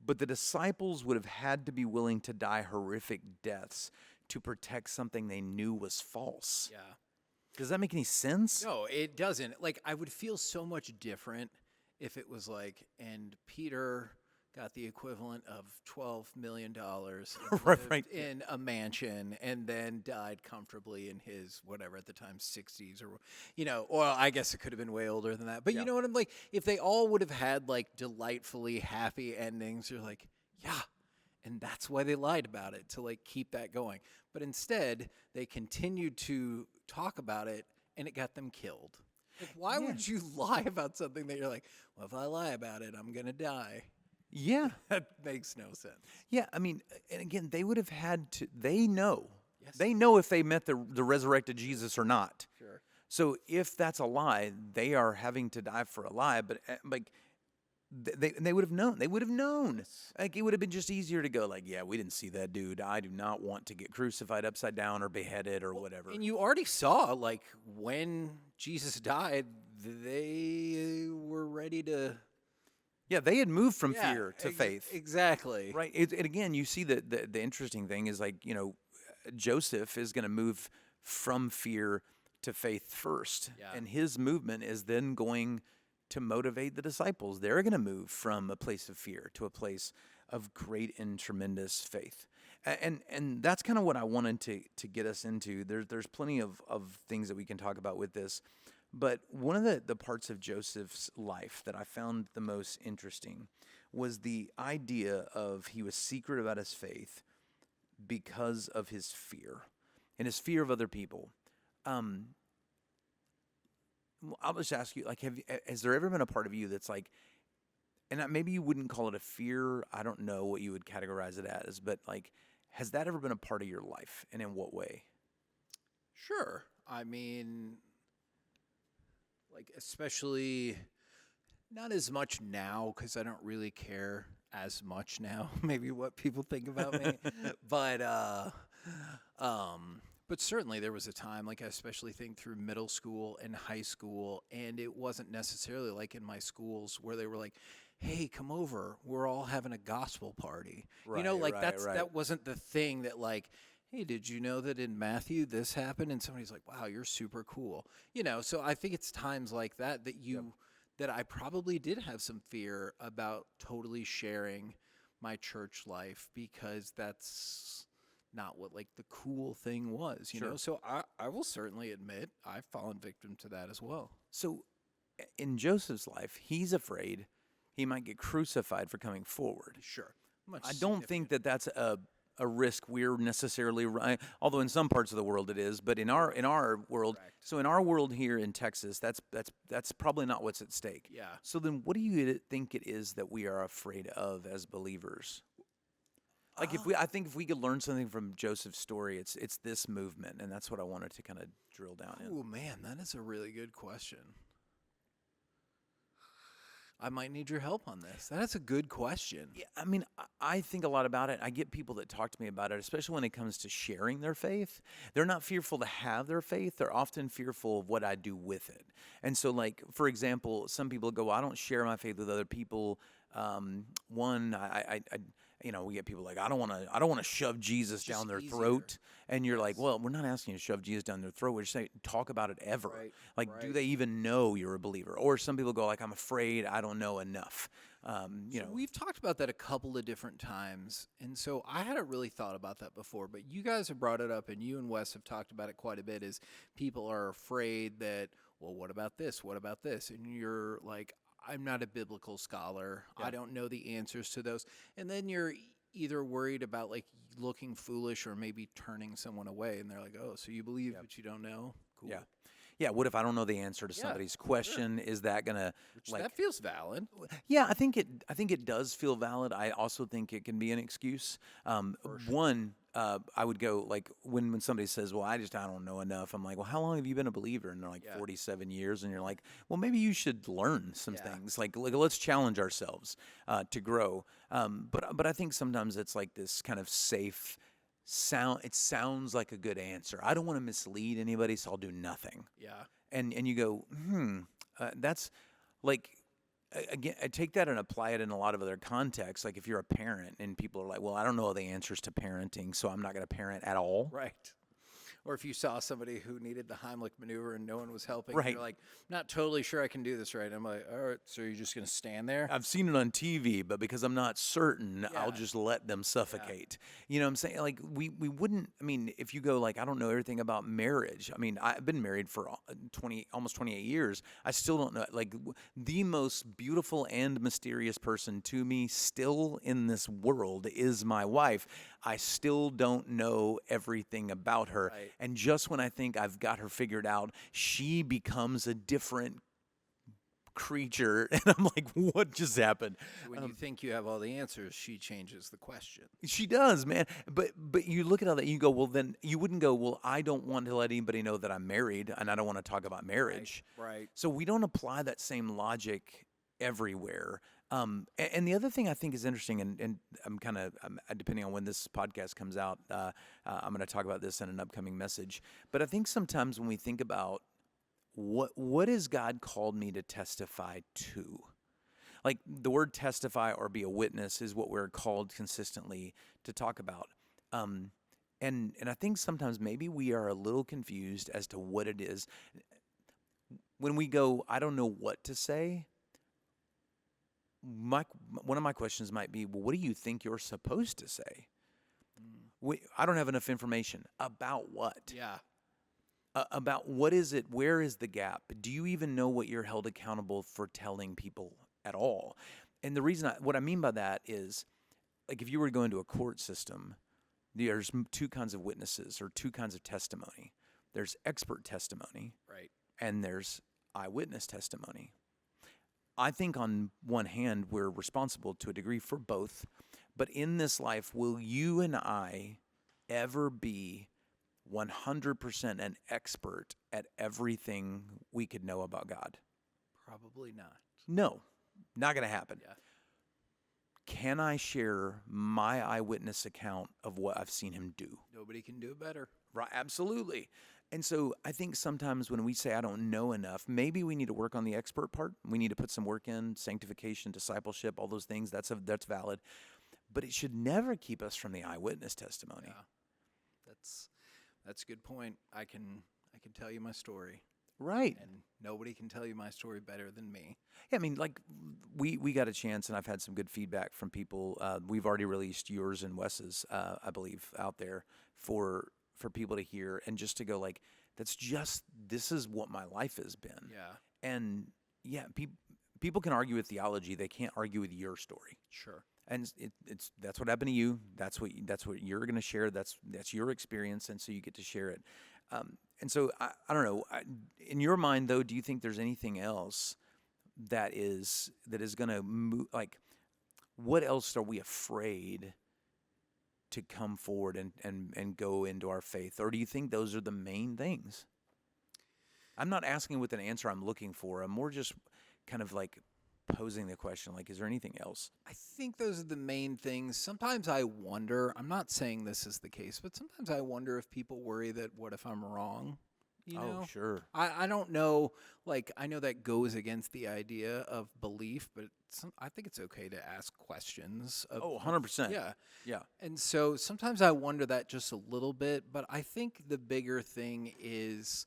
But the disciples would have had to be willing to die horrific deaths to protect something they knew was false. Yeah. Does that make any sense? No, it doesn't. Like, I would feel so much different if it was like, and Peter got the equivalent of $12 million Right. in a mansion and then died comfortably in his, whatever at the time, 60s or, or I guess it could have been way older than that. But Yeah. you know what I'm like? If they all would have had like delightfully happy endings, you're like, yeah. And that's why they lied about it, to like keep that going. But instead, they continued to talk about it and it got them killed. Like, why would you lie about something that you're like, well, if I lie about it, I'm going to die? Yeah. That makes no sense. Yeah, I mean, and again, they would have had to, they know. Yes. They know if they met the resurrected Jesus or not. Sure. So if that's a lie, they are having to die for a lie, but like, they would have known. They would have known. Like, it would have been just easier to go like, yeah, we didn't see that dude. I do not want to get crucified upside down or beheaded or whatever. And you already saw, like, when Jesus died, they were ready to... Yeah, they had moved from fear to faith. Exactly. Right. And again, you see the interesting thing is, like, Joseph is going to move from fear to faith first. Yeah. And his movement is then going to motivate the disciples. They're going to move from a place of fear to a place of great and tremendous faith. And that's kind of what I wanted to get us into. There's plenty of things that we can talk about with this. But one of the parts of Joseph's life that I found the most interesting was the idea of he was secret about his faith because of his fear and his fear of other people. I'll just ask you, like, has there ever been a part of you that's like, and maybe you wouldn't call it a fear. I don't know what you would categorize it as, but like, has that ever been a part of your life, and in what way? Sure. I mean, like, especially not as much now because I don't really care as much now, maybe what people think about me. But certainly there was a time, like I especially think through middle school and high school, and it wasn't necessarily like in my schools where they were like, "Hey, come over, we're all having a gospel party." Right. That wasn't the thing that like, "Hey, did you know that in Matthew this happened?" And somebody's like, "Wow, you're super cool." So I think it's times like that that I probably did have some fear about totally sharing my church life because that's not what like the cool thing was, you know? So I will certainly admit I've fallen victim to that as well. So, in Joseph's life, he's afraid he might get crucified for coming forward. Sure. I don't think that that's a risk we're necessarily running, although in some parts of the world it is. But in our world, so in our world here in Texas, that's probably not what's at stake. Yeah. So then, what do you think it is that we are afraid of as believers? Like I think if we could learn something from Joseph's story, it's this movement, and that's what I wanted to kind of drill down in. Oh man, that is a really good question. I might need your help on this. That's a good question. Yeah, I mean, I think a lot about it. I get people that talk to me about it, especially when it comes to sharing their faith. They're not fearful to have their faith. They're often fearful of what I do with it. And so, like, for example, some people go, I don't share my faith with other people. We get people like, I don't want to shove Jesus down their throat. And you're like, well, we're not asking you to shove Jesus down their throat. We're just saying, talk about it ever. Right. Do they even know you're a believer? Or some people go like, I'm afraid I don't know enough. We've talked about that a couple of different times. And so I hadn't really thought about that before, but you guys have brought it up and you and Wes have talked about it quite a bit is people are afraid that, well, what about this? What about this? And you're like, I'm not a biblical scholar. Yeah. I don't know the answers to those. And then you're either worried about like looking foolish or maybe turning someone away. And they're like, oh, so you believe but you don't know? Cool. Yeah. Yeah. What if I don't know the answer to somebody's question? Sure. Is that gonna that feels valid? Yeah, I think it does feel valid. I also think it can be an excuse. Sure. I would go like when somebody says, "Well, I don't know enough." I'm like, "Well, how long have you been a believer?" And they're like, 47 years. And you're like, "Well, maybe you should learn some things. Like let's challenge ourselves to grow." But I think sometimes it's like this kind of safe sound. It sounds like a good answer. I don't want to mislead anybody, so I'll do nothing. Yeah. And you go, that's like. Again, I take that and apply it in a lot of other contexts. Like if you're a parent and people are like, well, I don't know all the answers to parenting, so I'm not going to parent at all. Right. Or if you saw somebody who needed the Heimlich maneuver and no one was helping, right. You're like, not totally sure I can do this right. I'm like, all right, so you're just going to stand there? I've seen it on TV, but because I'm not certain, I'll just let them suffocate. Yeah. You know what I'm saying? Like we wouldn't, I mean, if you go like, I don't know everything about marriage. I mean, I've been married for almost 28 years. I still don't know, like the most beautiful and mysterious person to me still in this world is my wife. I still don't know everything about her. Right. And just when I think I've got her figured out, she becomes a different creature. And I'm like, what just happened? When you think you have all the answers, she changes the question. She does, man. But you look at all that, you go, well, then you wouldn't go, well, I don't want to let anybody know that I'm married and I don't want to talk about marriage. Right. So we don't apply that same logic everywhere. And the other thing I think is interesting, and I'm kind of, depending on when this podcast comes out, I'm going to talk about this in an upcoming message. But I think sometimes when we think about what has God called me to testify to? Like the word testify or be a witness is what we're called consistently to talk about. And I think sometimes maybe we are a little confused as to what it is. When we go, I don't know what to say, one of my questions might be, well, what do you think you're supposed to say? I don't have enough information. About what? Yeah. About what is it? Where is the gap? Do you even know what you're held accountable for telling people at all? And the reason, what I mean by that is, like if you were to go into a court system, there's two kinds of witnesses or two kinds of testimony. there's expert testimony, Right. and there's eyewitness testimony. I think on one hand, we're responsible to a degree for both. But in this life, will you and I ever be 100% an expert at everything we could know about God? Probably not. No, not going to happen. Yeah. Can I share my eyewitness account of what I've seen him do? Nobody can do it better. Right, absolutely. And so I think sometimes when we say I don't know enough, maybe we need to work on the expert part. We need to put some work in, sanctification, discipleship, all those things. That's valid. But it should never keep us from the eyewitness testimony. Yeah. That's a good point. I can tell you my story, Right. and nobody can tell you my story better than me. Yeah, I mean, like we got a chance, and I've had some good feedback from people. We've already released yours and Wes's, I believe, out there for people to hear and just to go like, this is what my life has been. Yeah. And yeah, people can argue with theology. They can't argue with your story. Sure. And that's what happened to you. That's what you're going to share. That's your experience, and so you get to share it. And so I don't know. In your mind, though, do you think there's anything else that is going to move? Like, what else are we afraid to come forward and go into our faith, or do you think those are the main things? I'm not asking with an answer I'm looking for. I'm more just kind of like posing the question, like, is there anything else? I think those are the main things. Sometimes I wonder, I'm not saying this is the case, but sometimes I wonder if people worry that what if I'm wrong? You know? Oh, sure. I don't know. Like, I know that goes against the idea of belief, but I think it's okay to ask questions. 100%. Yeah. Yeah. And so sometimes I wonder that just a little bit, but I think the bigger thing is,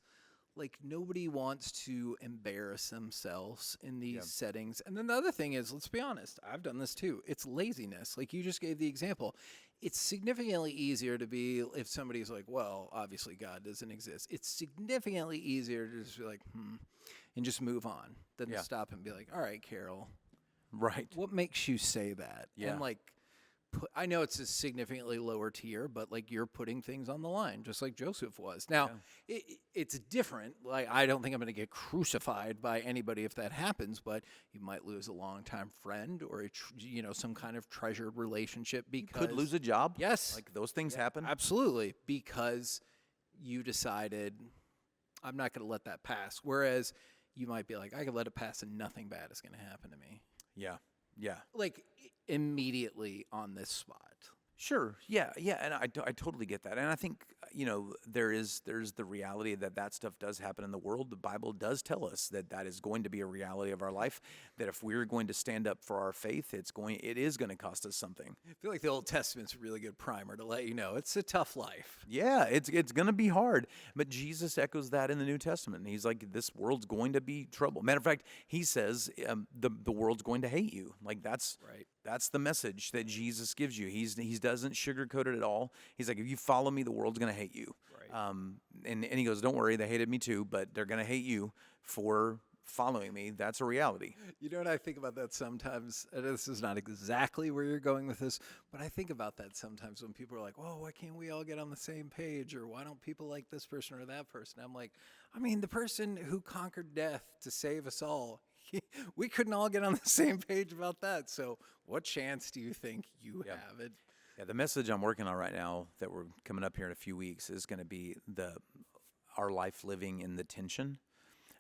like, nobody wants to embarrass themselves in these settings. And then the other thing is, let's be honest, I've done this too. It's laziness. Like you just gave the example. It's significantly easier to be, if somebody's like, well, obviously God doesn't exist. It's significantly easier to just be like, and just move on than to stop and be like, all right, Carol. Right. What makes you say that? Yeah. And like, I know it's a significantly lower tier, but like you're putting things on the line, just like Joseph was. Now, it's different. Like, I don't think I'm going to get crucified by anybody if that happens, but you might lose a longtime friend or some kind of treasured relationship because Could lose a job. Yes, Like those things happen. absolutely, because you decided I'm not going to let that pass. Whereas you might be like, I could let it pass and nothing bad is going to happen to me. Yeah. Yeah. Like immediately on this spot. Sure. Yeah. Yeah. And I totally get that. And I think, there's the reality that stuff does happen in the world. The Bible does tell us that is going to be a reality of our life, that if we're going to stand up for our faith, it is going to cost us something. I feel like the Old Testament's a really good primer to let you know it's a tough life. Yeah. It's going to be hard. But Jesus echoes that in the New Testament. He's like, this world's going to be trouble. Matter of fact, he says the world's going to hate you. Like that's right. That's the message that Jesus gives you. He doesn't sugarcoat it at all. He's like, if you follow me, the world's going to hate you. Right. And he goes, don't worry, they hated me too, but they're going to hate you for following me. That's a reality. You know what I think about that sometimes? And this is not exactly where you're going with this, but I think about that sometimes when people are like, whoa, why can't we all get on the same page? Or why don't people like this person or that person? I'm like, I mean, the person who conquered death to save us all, we couldn't all get on the same page about that. So what chance do you think you have? Yeah, the message I'm working on right now that we're coming up here in a few weeks is going to be our life living in the tension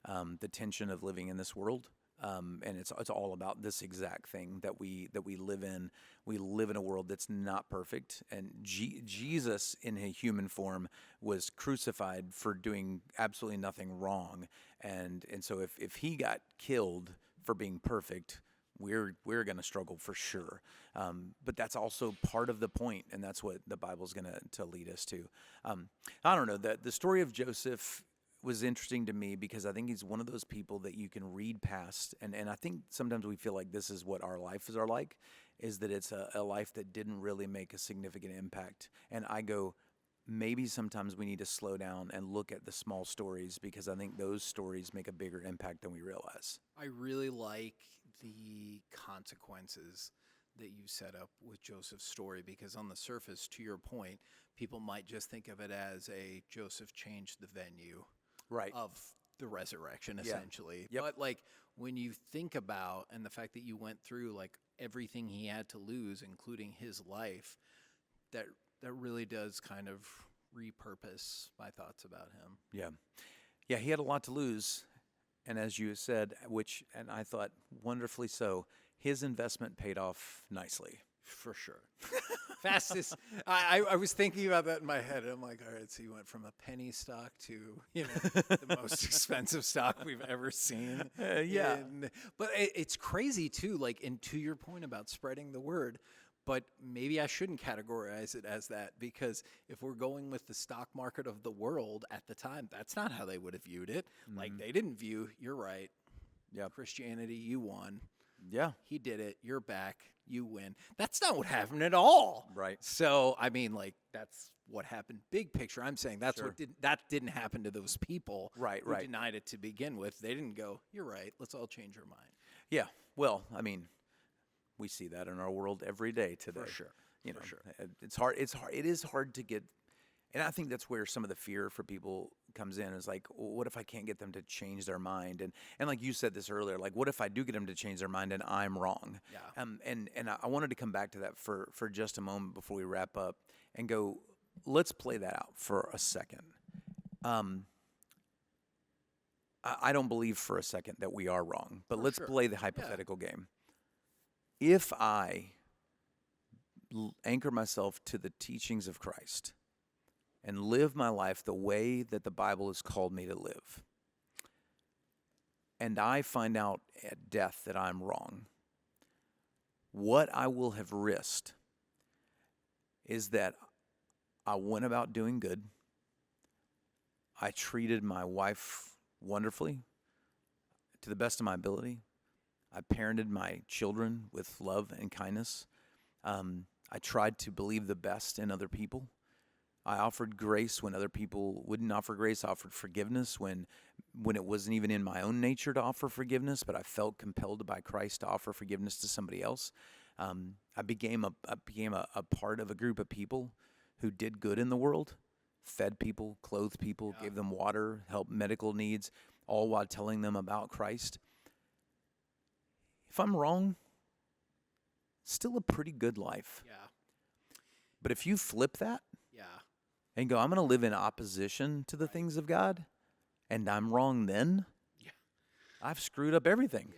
of living in this world. And it's all about this exact thing that we live in. We live in a world that's not perfect, and Jesus in a human form was crucified for doing absolutely nothing wrong. And so if he got killed for being perfect, we're going to struggle for sure. But that's also part of the point, and that's what the Bible's going to lead us to. I don't know, the story of Joseph was interesting to me because I think he's one of those people that you can read past. And I think sometimes we feel like this is what our lives are like, is that it's a life that didn't really make a significant impact. And I go, maybe sometimes we need to slow down and look at the small stories, because I think those stories make a bigger impact than we realize. I really like the consequences that you set up with Joseph's story, because on the surface, to your point, people might just think of it as a Joseph changed the venue Right. of the resurrection, essentially. Yep. But like when you think about, and the fact that you went through like everything he had to lose, including his life, that really does kind of repurpose my thoughts about him. Yeah. Yeah, he had a lot to lose. And as you said, and I thought wonderfully so, his investment paid off nicely. For sure. Fastest. I was thinking about that in my head. And I'm like, all right, so you went from a penny stock to, the most expensive stock we've ever seen. Yeah. But it's crazy too, like, and to your point about spreading the word, but maybe I shouldn't categorize it as that, because if we're going with the stock market of the world at the time, that's not how they would have viewed it. Like, they didn't view, you're right. Yeah. Christianity, you won. Yeah. He did it. You're back. You win. That's not what happened at all. Right. So, I mean, like, that's what happened. Big picture. I'm saying that's that didn't happen to those people. Right, who right. denied it to begin with. They didn't go, you're right. Let's all change our mind. Yeah. Well, I mean, we see that in our world every day today. For sure. For sure. It's hard. It is hard to get. And I think that's where some of the fear for people comes in, is like, well, what if I can't get them to change their mind? And like you said this earlier, like, what if I do get them to change their mind and I'm wrong? Yeah. And I wanted to come back to that for just a moment before we wrap up and go, let's play that out for a second. I don't believe for a second that we are wrong, but let's play the hypothetical game. If I anchor myself to the teachings of Christ and live my life the way that the Bible has called me to live, and I find out at death that I'm wrong, what I will have risked is that I went about doing good. I treated my wife wonderfully, to the best of my ability. I parented my children with love and kindness. I tried to believe the best in other people. I offered grace when other people wouldn't offer grace. I offered forgiveness when it wasn't even in my own nature to offer forgiveness, but I felt compelled by Christ to offer forgiveness to somebody else. I became a part of a group of people who did good in the world, fed people, clothed people, gave them water, helped medical needs, all while telling them about Christ. If I'm wrong, still a pretty good life. Yeah. But if you flip that, Yeah. and go, I'm going to live in opposition to the things of God, and I'm wrong then, I've screwed up everything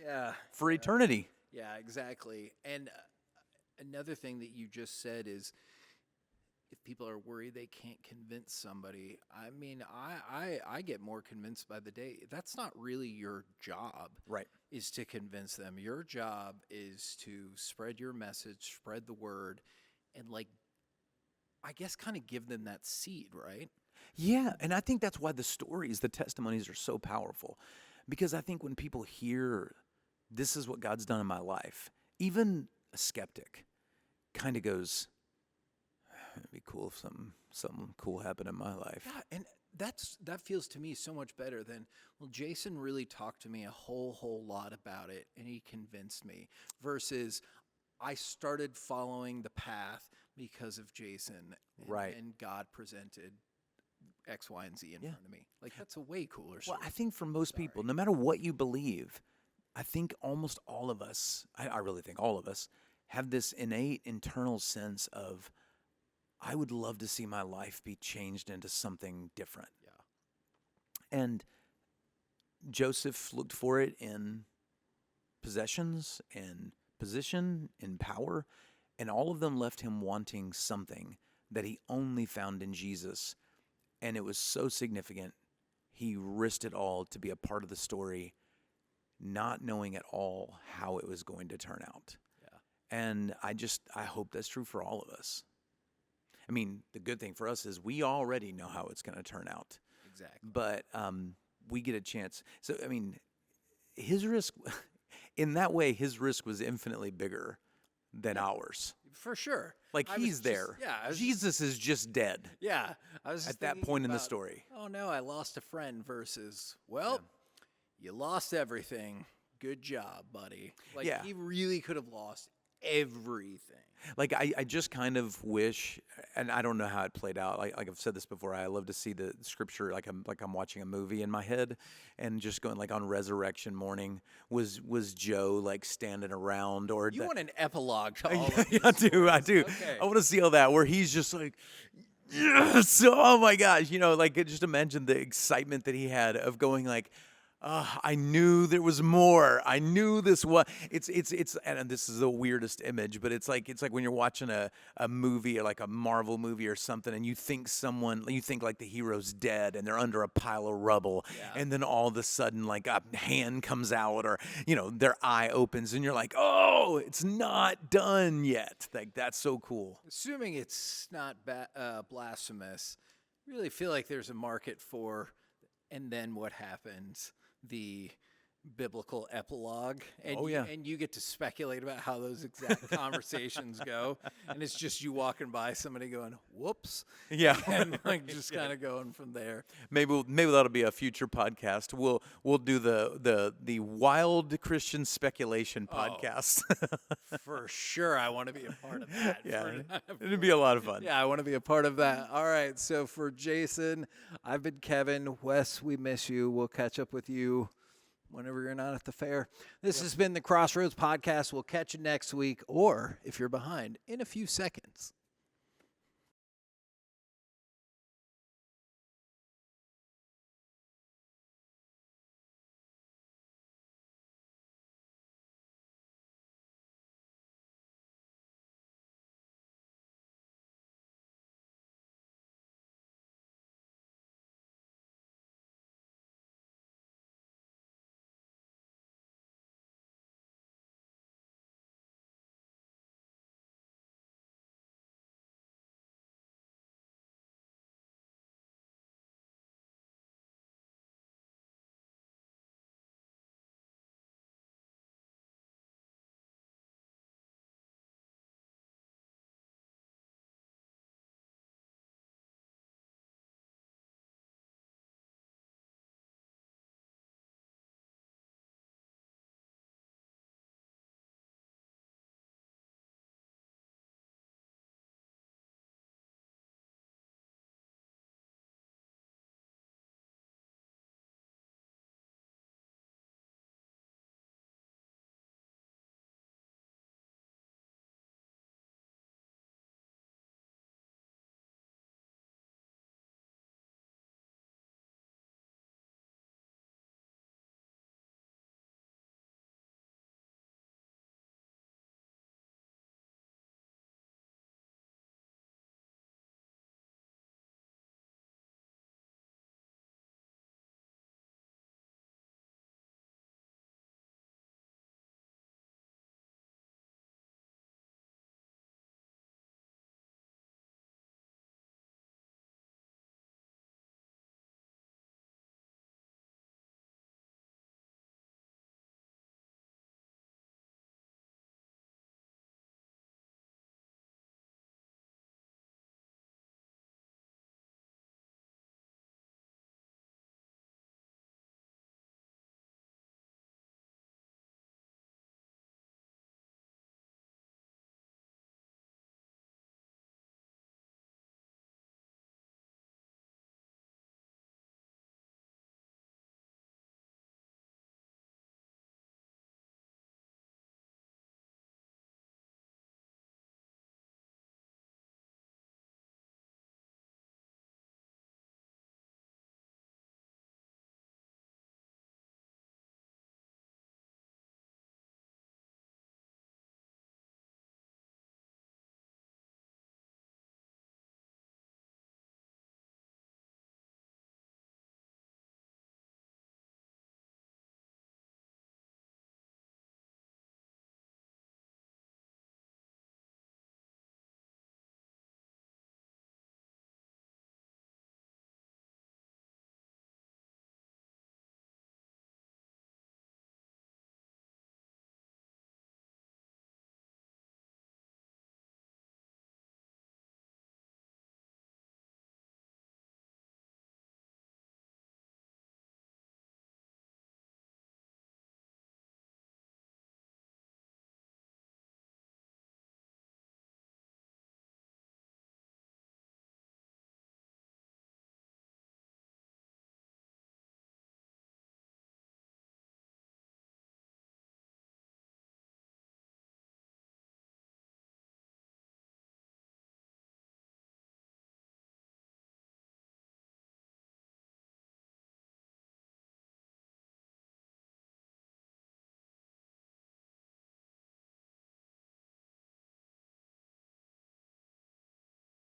for eternity. Yeah, exactly. And another thing that you just said is, if people are worried they can't convince somebody, I mean, I get more convinced by the day. That's not really your job, Right. is to convince them. Your job is to spread your message, spread the word, and like, I guess kind of give them that seed, right? Yeah, and I think that's why the stories, the testimonies are so powerful. Because I think when people hear, this is what God's done in my life, even a skeptic kind of goes, it'd be cool if something cool happened in my life. Yeah, and that feels to me so much better than, well, Jason really talked to me a whole lot about it, and he convinced me, versus I started following the path because of Jason, and God presented X, Y, and Z in front of me. Like, that's a way cooler story. Well, I think for most people, no matter what you believe, I think almost all of us, I really think all of us, have this innate internal sense of, I would love to see my life be changed into something different. Yeah. And Joseph looked for it in possessions and position and power, and all of them left him wanting something that he only found in Jesus. And it was so significant, he risked it all to be a part of the story, not knowing at all how it was going to turn out. Yeah. And I hope that's true for all of us. I mean, the good thing for us is we already know how it's going to turn out. Exactly. But we get a chance. So, I mean, his risk, in that way, his risk was infinitely bigger than ours. For sure. Like, he's there. Jesus is just dead. Yeah. I was at that point in the story. Oh, no, I lost a friend versus, well, you lost everything. Good job, buddy. Like, he really could have lost everything. Like I just kind of wish, and I don't know how it played out. Like I've said this before, I love to see the scripture like I'm watching a movie in my head, and just going like on resurrection morning was Joe like standing around or You want an epilogue to all of these I do. Okay. I want to see all that where he's just like, yes, oh my gosh, like just imagine the excitement that he had of going like, I knew there was more. I knew this was. It's, and this is the weirdest image, but it's like when you're watching a movie or like a Marvel movie or something, and you think like the hero's dead and they're under a pile of rubble, and then all of a sudden like a hand comes out or their eye opens, and you're like, oh, it's not done yet. Like that's so cool. Assuming it's not blasphemous, I really feel like there's a market for, and then what happens? The biblical epilogue, and and you get to speculate about how those exact conversations go, and it's just you walking by somebody going, "Whoops," and like just kind of going from there. Maybe that'll be a future podcast. We'll do the wild Christian speculation podcast. For sure, I want to be a part of that. It'd be a lot of fun. Yeah, I want to be a part of that. All right, so for Jason, I've been Kevin. Wes, we miss you. We'll catch up with you whenever you're not at the fair. This has been the Crossroads Podcast. We'll catch you next week, or if you're behind, in a few seconds.